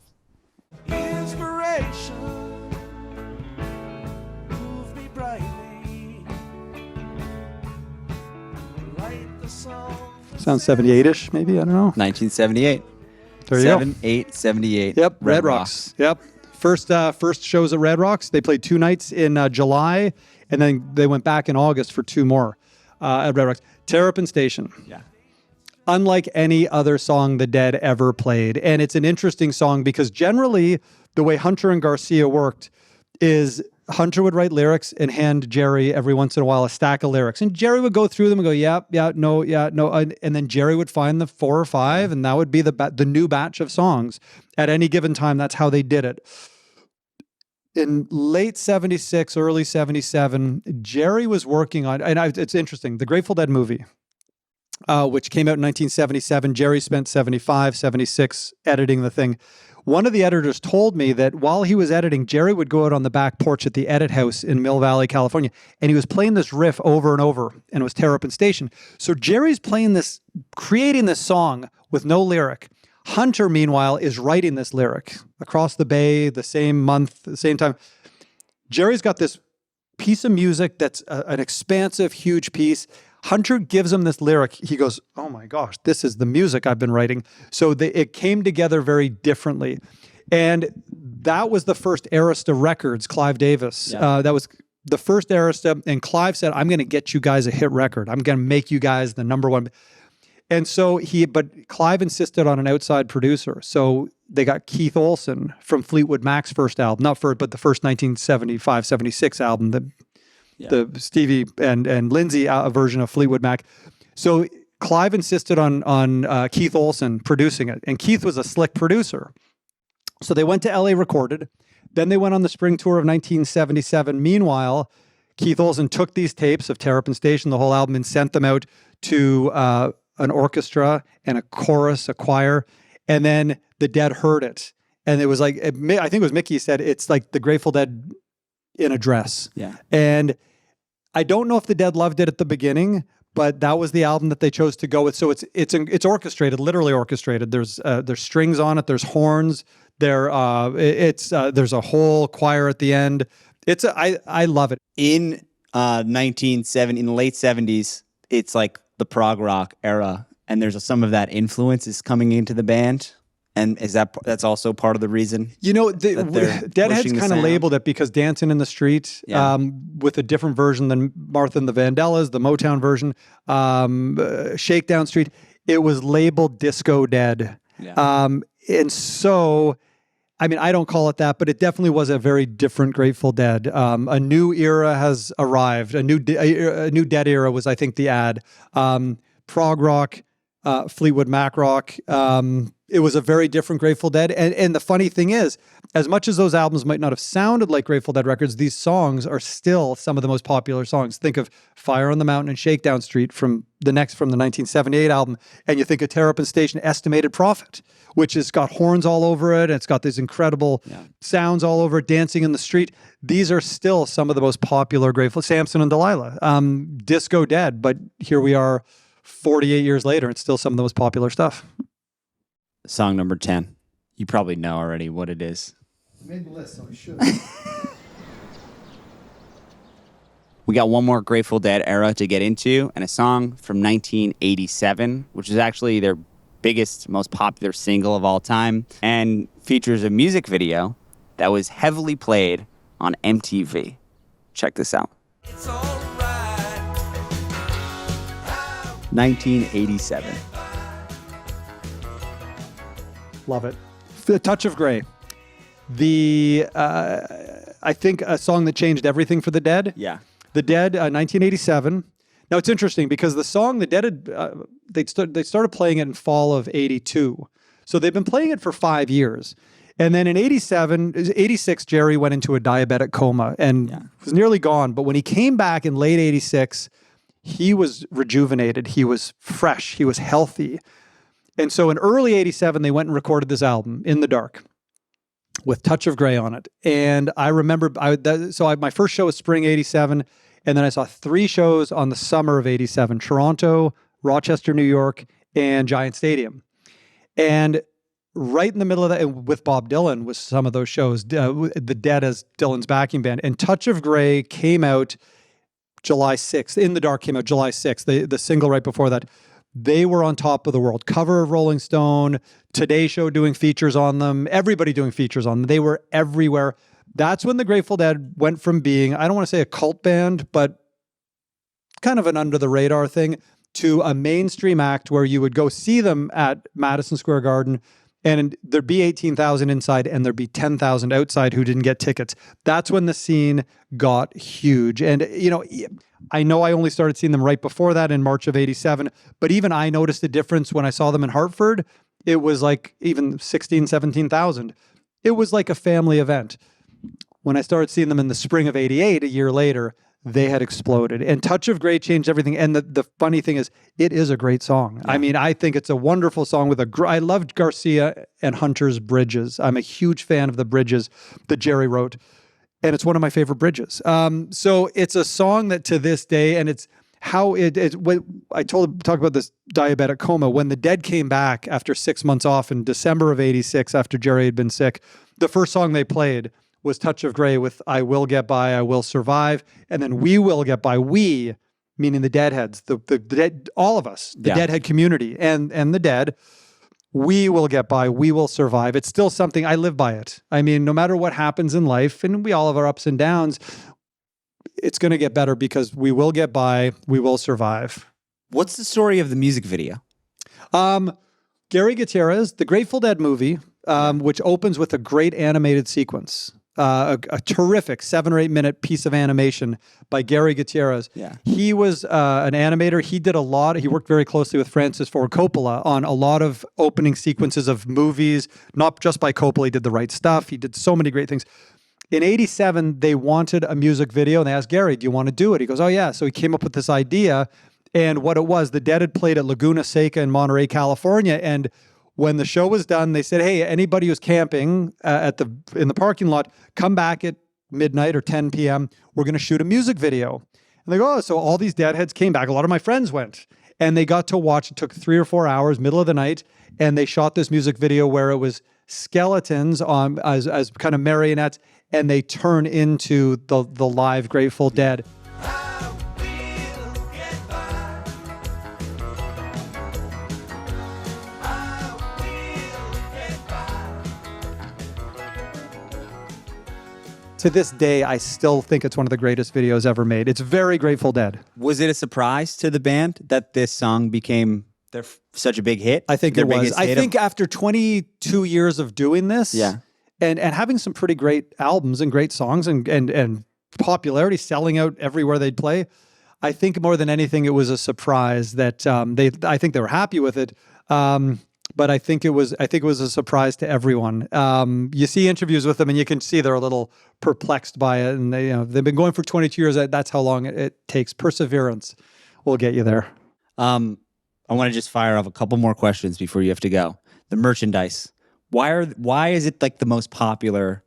Inspiration, move me brightly. Light the song. Sounds 78-ish, maybe, I don't know. 1978. There you go. 78. Yep, Red Rocks. Yep. First shows at Red Rocks. They played 2 nights in July, and then they went back in August for 2 more at Red Rocks. Terrapin Station. Yeah. Unlike any other song the Dead ever played. And it's an interesting song because generally the way Hunter and Garcia worked is Hunter would write lyrics and hand Jerry every once in a while a stack of lyrics. And Jerry would go through them and go, yeah, no. And then Jerry would find the 4 or 5, and that would be the new batch of songs. At any given time, that's how they did it. In late 76, early 77, Jerry was working on, it's interesting, the Grateful Dead movie, which came out in 1977. Jerry spent 75, 76 editing the thing. One of the editors told me that while he was editing, Jerry would go out on the back porch at the edit house in Mill Valley, California, and he was playing this riff over and over, and it was Terrapin Station. So Jerry's playing this, creating this song with no lyric. Hunter, meanwhile, is writing this lyric across the bay, the same month, the same time. Jerry's got this piece of music that's an expansive, huge piece. Hunter gives him this lyric. He goes, oh my gosh, this is the music I've been writing. So it came together very differently. And that was the first Arista Records, Clive Davis. Yeah. That was the first Arista. And Clive said, I'm going to get you guys a hit record. I'm going to make you guys the #1. And so but Clive insisted on an outside producer. So they got Keith Olsen from Fleetwood Mac's first album, but the first 1975, 76 album, the Stevie and Lindsay version of Fleetwood Mac. So Clive insisted on Keith Olsen producing it, and Keith was a slick producer. So they went to LA, recorded. Then they went on the spring tour of 1977. Meanwhile, Keith Olsen took these tapes of Terrapin Station, the whole album, and sent them out to an orchestra and a chorus, a choir. And then the Dead heard it. And it was like, I think it was Mickey said, it's like the Grateful Dead in a dress. Yeah. And I don't know if the Dead loved it at the beginning, but that was the album that they chose to go with. So it's orchestrated, literally orchestrated. There's strings on it. There's horns. There's a whole choir at the end. I love it. In in the late 70s, it's like the prog rock era, and there's some of that influence is coming into the band. And that's also part of the reason? You know, Deadhead's kind of labeled it because Dancing in the Street, with a different version than Martha and the Vandellas, the Motown version, Shakedown Street, it was labeled Disco Dead. Yeah. And so, I mean, I don't call it that, but it definitely was a very different Grateful Dead. A new era has arrived. A new Dead era was, I think, the ad. Prog rock, Fleetwood Mac rock. It was a very different Grateful Dead. And the funny thing is, as much as those albums might not have sounded like Grateful Dead records, these songs are still some of the most popular songs. Think of Fire on the Mountain and Shakedown Street from the 1978 album. And you think of Terrapin Station, Estimated Profit, which has got horns all over it. And it's got these incredible sounds all over it, Dancing in the Street. These are still some of the most popular Grateful, Samson and Delilah, Disco Dead. But here we are 48 years later, it's still some of the most popular stuff. Song number 10. You probably know already what it is. I made the list, so I should. We got one more Grateful Dead era to get into, and a song from 1987, which is actually their biggest, most popular single of all time, and features a music video that was heavily played on MTV. Check this out. 1987. Love it. The Touch of Grey. I think a song that changed everything for the Dead. Yeah. The Dead, 1987. Now it's interesting because the song the Dead had, they started playing it in fall of 82. So they've been playing it for 5 years. And then in 86, Jerry went into a diabetic coma and was nearly gone. But when he came back in late 86, he was rejuvenated. He was fresh. He was healthy. And so in early 87, they went and recorded this album, In the Dark, with Touch of Grey on it. And I remember, my first show was spring 87, and then I saw 3 shows on the summer of 87, Toronto, Rochester, New York, and Giant Stadium. And right in the middle of that, and with Bob Dylan was some of those shows, the Dead as Dylan's backing band. And Touch of Grey came out July 6th. In the Dark came out July 6th, the single right before that. They were on top of the world. Cover of Rolling Stone, Today Show doing features on them, everybody doing features on them. They were everywhere. That's when the Grateful Dead went from being, I don't want to say a cult band, but kind of an under the radar thing, to a mainstream act where you would go see them at Madison Square Garden and there'd be 18,000 inside and there'd be 10,000 outside who didn't get tickets. That's when the scene got huge. And, I know I only started seeing them right before that in March of 87, but even I noticed a difference when I saw them in Hartford. It was like even 16, 17,000. It was like a family event. When I started seeing them in the spring of 88, a year later, they had exploded. And Touch of Grey changed everything. And the funny thing is, it is a great song. Yeah. I mean, I think it's a wonderful song I loved Garcia and Hunter's bridges. I'm a huge fan of the bridges that Jerry wrote. And it's one of my favorite bridges. So it's a song that to this day, and it's how when I talk about this diabetic coma, when the Dead came back after 6 months off in December of 86, after Jerry had been sick, the first song they played was Touch of Grey with I Will Get By, I Will Survive. And then We Will Get By, we, meaning the Deadheads, the Dead, all of us, the Deadhead community and the Dead, we will get by, we will survive. It's still something, I live by it. I mean, no matter what happens in life, and we all have our ups and downs, it's going to get better because we will get by, we will survive. What's the story of the music video? Gary Gutierrez, the Grateful Dead movie, which opens with a great animated sequence. a terrific 7 or 8 minute piece of animation by Gary Gutierrez. Yeah. He was an animator. He did he worked very closely with Francis Ford Coppola on a lot of opening sequences of movies, not just by Coppola. He did The Right Stuff. He did so many great things. In 87, they wanted a music video and they asked Gary, do you want to do it? He goes, oh yeah. So he came up with this idea. And what it was, the Dead had played at Laguna Seca in Monterey, California. And when the show was done, they said, hey, anybody who's camping in the parking lot, come back at midnight or 10 p.m. We're going to shoot a music video. And they go, oh, so all these Deadheads came back. A lot of my friends went. And they got to watch. It took 3 or 4 hours, middle of the night. And they shot this music video where it was skeletons as kind of marionettes. And they turn into the live Grateful Dead. To this day, I still think it's one of the greatest videos ever made. It's very Grateful Dead. Was it a surprise to the band that this song became such a big hit? I think it was. I think after 22 years of doing this, and having some pretty great albums and great songs and popularity, selling out everywhere they'd play, I think more than anything, it was a surprise that I think they were happy with it. But I think it was a surprise to everyone. You see interviews with them, and you can see they're a little perplexed by it. And they've been going for 22 years. That's how long it takes. Perseverance will get you there. I want to just fire off a couple more questions before you have to go. The merchandise. Why is it like the most popular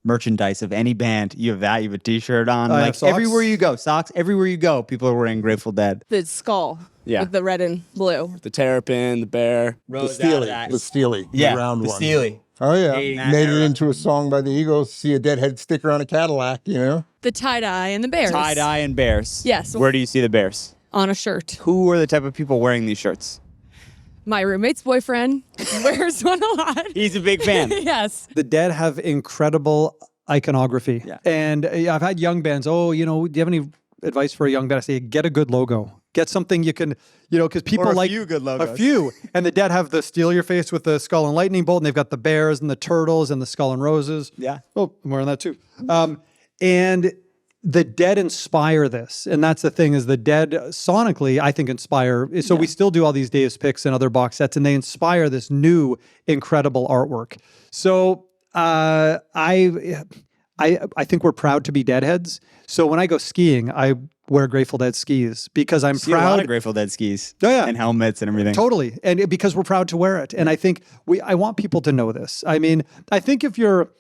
merchandise of any band? You have that. You have a T-shirt on. Like everywhere you go, socks. Everywhere you go, people are wearing Grateful Dead. The skull. Yeah. With the red and blue. The Terrapin, the bear. The Steely. Yeah, The round the one. Steely. Oh, yeah. Made it into a song by the Eagles. See a Deadhead sticker on a Cadillac, The tie-dye and the bears. Tie-dye and bears. Yes. Where do you see the bears? On a shirt. Who are the type of people wearing these shirts? My roommate's boyfriend wears one a lot. He's a big fan. Yes. The Dead have incredible iconography. Yeah. And I've had young bands, do you have any advice for a young band? I say, get a good logo. Get something you can, because people like... a few good logos. A few. And the Dead have the Steal Your Face with the skull and lightning bolt, and they've got the bears and the turtles and the skull and roses. Yeah. Oh, I'm wearing that too. And the Dead inspire this. And that's the thing, is the Dead sonically, I think, inspire. So we still do all these Dave's Picks and other box sets, and they inspire this new, incredible artwork. So I think we're proud to be Deadheads. So when I go skiing, I wear Grateful Dead skis because I'm proud. A lot of Grateful Dead skis. Oh, yeah. And helmets and everything. Totally. And because we're proud to wear it. And I think I want people to know this. I mean, I think if you're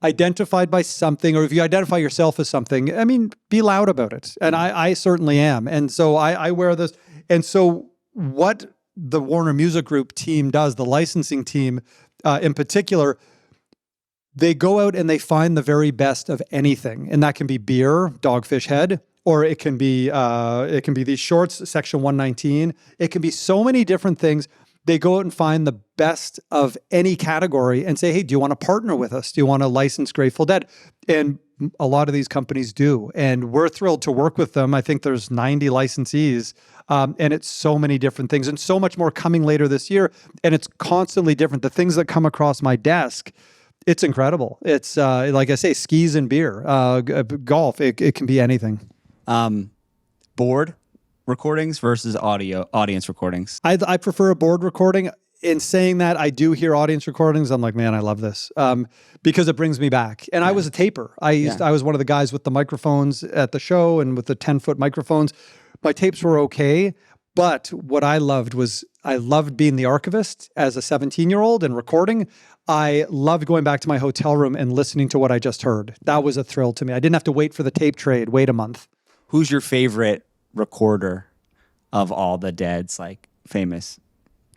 identified by something, or if you identify yourself as something, I mean, be loud about it. And I certainly am. And so I wear this. And so what the Warner Music Group team does, the licensing team in particular, they go out and they find the very best of anything. And that can be beer, Dogfish Head, or it can be these shorts, Section 119. It can be so many different things. They go out and find the best of any category and say, hey, do you want to partner with us? Do you want to license Grateful Dead? And a lot of these companies do. And we're thrilled to work with them. I think there's 90 licensees. And it's so many different things and so much more coming later this year. And it's constantly different. The things that come across my desk, it's incredible. It's like I say, skis and beer, golf. It can be anything. Board recordings versus audience recordings. I prefer a board recording. In saying that, I do hear audience recordings. I'm like, man, I love this because it brings me back. And I was a taper. I was one of the guys with the microphones at the show and with the 10-foot microphones. My tapes were okay. But what I loved being the archivist as a 17-year-old and recording. I loved going back to my hotel room and listening to what I just heard. That was a thrill to me. I didn't have to wait for the tape trade, wait a month. Who's your favorite recorder of all the Dead's like famous?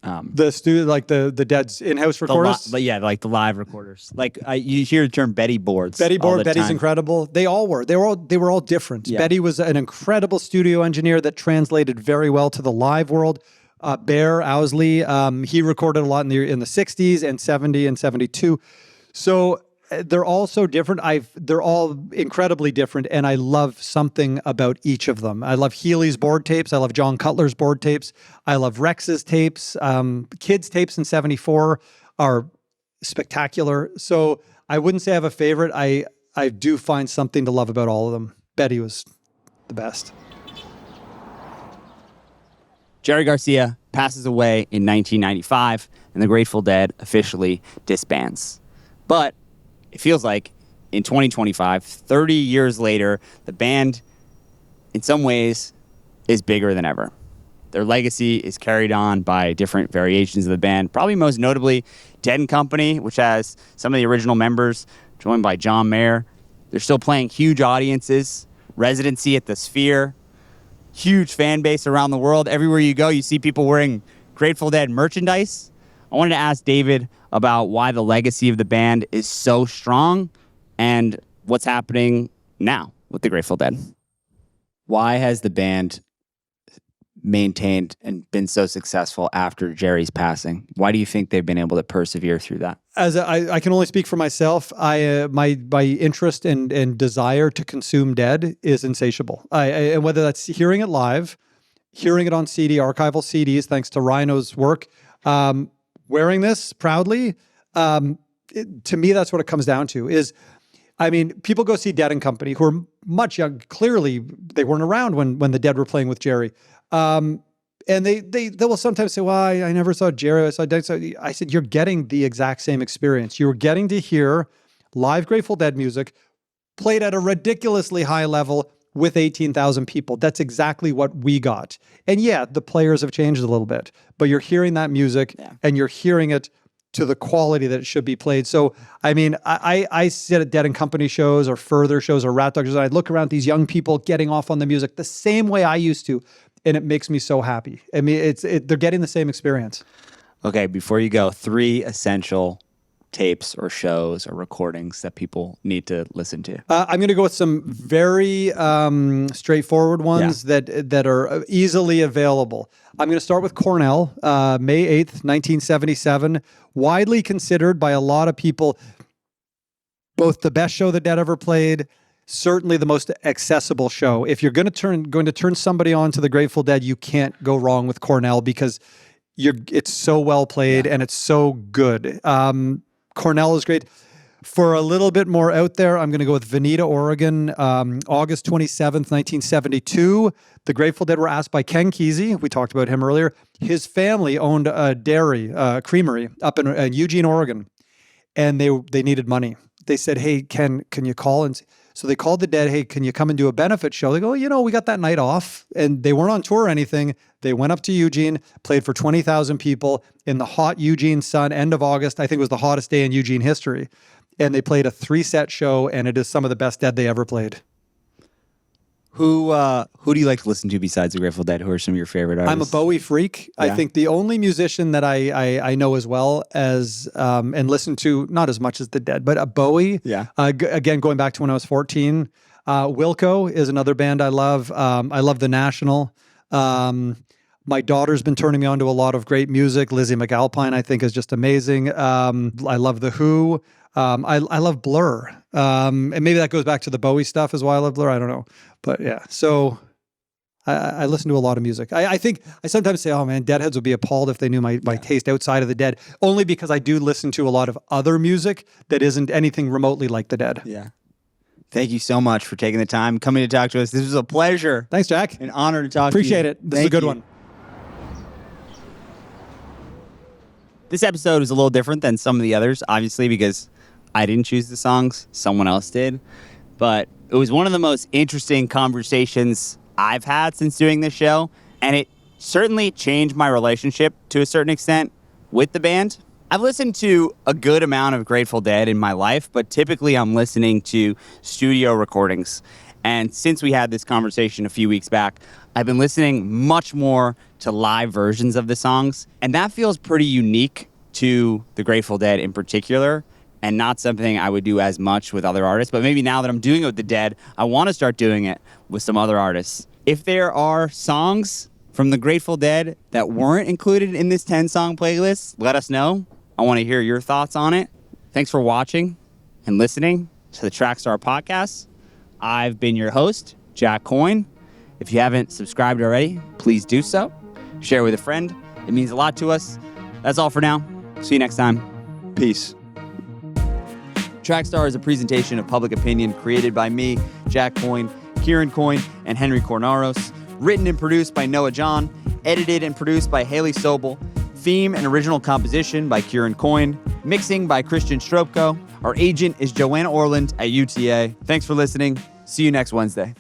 The Dead's in-house recorders? Like the live recorders. Like you hear the term Betty boards. Betty's incredible. They all were. They were all different. Yeah. Betty was an incredible studio engineer that translated very well to the live world. Bear Owsley, he recorded a lot in the 60s and 70 and 72. So they're all so different. They're all incredibly different, and I love something about each of them. I love Healy's board tapes. I love John Cutler's board tapes. I love Rex's tapes. Kids' tapes in 74 are spectacular. So I wouldn't say I have a favorite. I do find something to love about all of them. Betty was the best. Jerry Garcia passes away in 1995, and the Grateful Dead officially disbands. But it feels like in 2025, 30 years later, the band, in some ways, is bigger than ever. Their legacy is carried on by different variations of the band, probably most notably Dead & Company, which has some of the original members, joined by John Mayer. They're still playing huge audiences, residency at the Sphere, huge fan base around the world. Everywhere you go, you see people wearing Grateful Dead merchandise. I wanted to ask David about why the legacy of the band is so strong and what's happening now with the Grateful Dead. Why has the band maintained and been so successful after Jerry's passing? Why do you think they've been able to persevere through that? As I can only speak for myself, my interest and desire to consume Dead is insatiable. And whether that's hearing it live, hearing it on CD, archival CDs, thanks to Rhino's work, wearing this proudly, to me, that's what it comes down to is, I mean, people go see Dead & Company who are much young. Clearly, they weren't around when the Dead were playing with Jerry. And they will sometimes say, well, I never saw Jerry. I saw Dead. I said, you're getting the exact same experience. You're getting to hear live Grateful Dead music played at a ridiculously high level with 18,000 people. That's exactly what we got. And yeah, the players have changed a little bit, but you're hearing that music and you're hearing it to the quality that it should be played. So, I mean, I sit at Dead & Company shows or Further shows or Rat Dog shows, and I look around these young people getting off on the music the same way I used to, and it makes me so happy. I mean, they're getting the same experience. Okay, before you go, 3 essential tapes or shows or recordings that people need to listen to. I'm going to go with some very straightforward ones that are easily available. I'm going to start with Cornell, May 8th, 1977. Widely considered by a lot of people both the best show the Dead ever played, certainly the most accessible show. If you're going to turn somebody on to the Grateful Dead, you can't go wrong with Cornell because it's so well played and it's so good. Cornell is great. For a little bit more out there, I'm going to go with Veneta, Oregon, August 27th, 1972. The Grateful Dead were asked by Ken Kesey, we talked about him earlier. His family owned a dairy, creamery up in Eugene, Oregon, and they needed money. They said, hey, Ken, can you call? And so they called the Dead, hey, can you come and do a benefit show? They go, we got that night off. And they weren't on tour or anything. They went up to Eugene, played for 20,000 people in the hot Eugene sun, end of August. I think it was the hottest day in Eugene history. And they played a 3-set show, and it is some of the best Dead they ever played. Who do you like to listen to besides the Grateful Dead? Who are some of your favorite artists? I'm a Bowie freak. Yeah. I think the only musician that I know as well as and listen to, not as much as the Dead, but Bowie. Yeah. Again, going back to when I was 14, Wilco is another band I love. I love The National. My daughter's been turning me on to a lot of great music. Lizzie McAlpine, I think, is just amazing. I love The Who. I love Blur. And maybe that goes back to the Bowie stuff is why I love Blur. I don't know. But yeah, so I listen to a lot of music. I think I sometimes say, oh man, Deadheads would be appalled if they knew my taste outside of the Dead, only because I do listen to a lot of other music that isn't anything remotely like the Dead. Yeah. Thank you so much for taking the time, coming to talk to us. This was a pleasure. Thanks, Jack. An honor to talk Appreciate to you. It. This is a good one. This episode is a little different than some of the others, obviously, because I didn't choose the songs, someone else did. But it was one of the most interesting conversations I've had since doing this show, and it certainly changed my relationship to a certain extent with the band. I've listened to a good amount of Grateful Dead in my life, but typically I'm listening to studio recordings. And since we had this conversation a few weeks back, I've been listening much more to live versions of the songs, and that feels pretty unique to the Grateful Dead in particular, and not something I would do as much with other artists. But maybe now that I'm doing it with the Dead, I want to start doing it with some other artists. If there are songs from the Grateful Dead that weren't included in this 10-song playlist, let us know. I want to hear your thoughts on it. Thanks for watching and listening to the Trackstar Podcast. I've been your host, Jack Coyne. If you haven't subscribed already, please do so. Share with a friend. It means a lot to us. That's all for now. See you next time. Peace. Trackstar is a presentation of public opinion created by me, Jack Coyne, Kieran Coyne, and Henry Cornaros. Written and produced by Noah John. Edited and produced by Haley Sobel. Theme and original composition by Kieran Coyne. Mixing by Christian Stropko. Our agent is Joanna Orland at UTA. Thanks for listening. See you next Wednesday.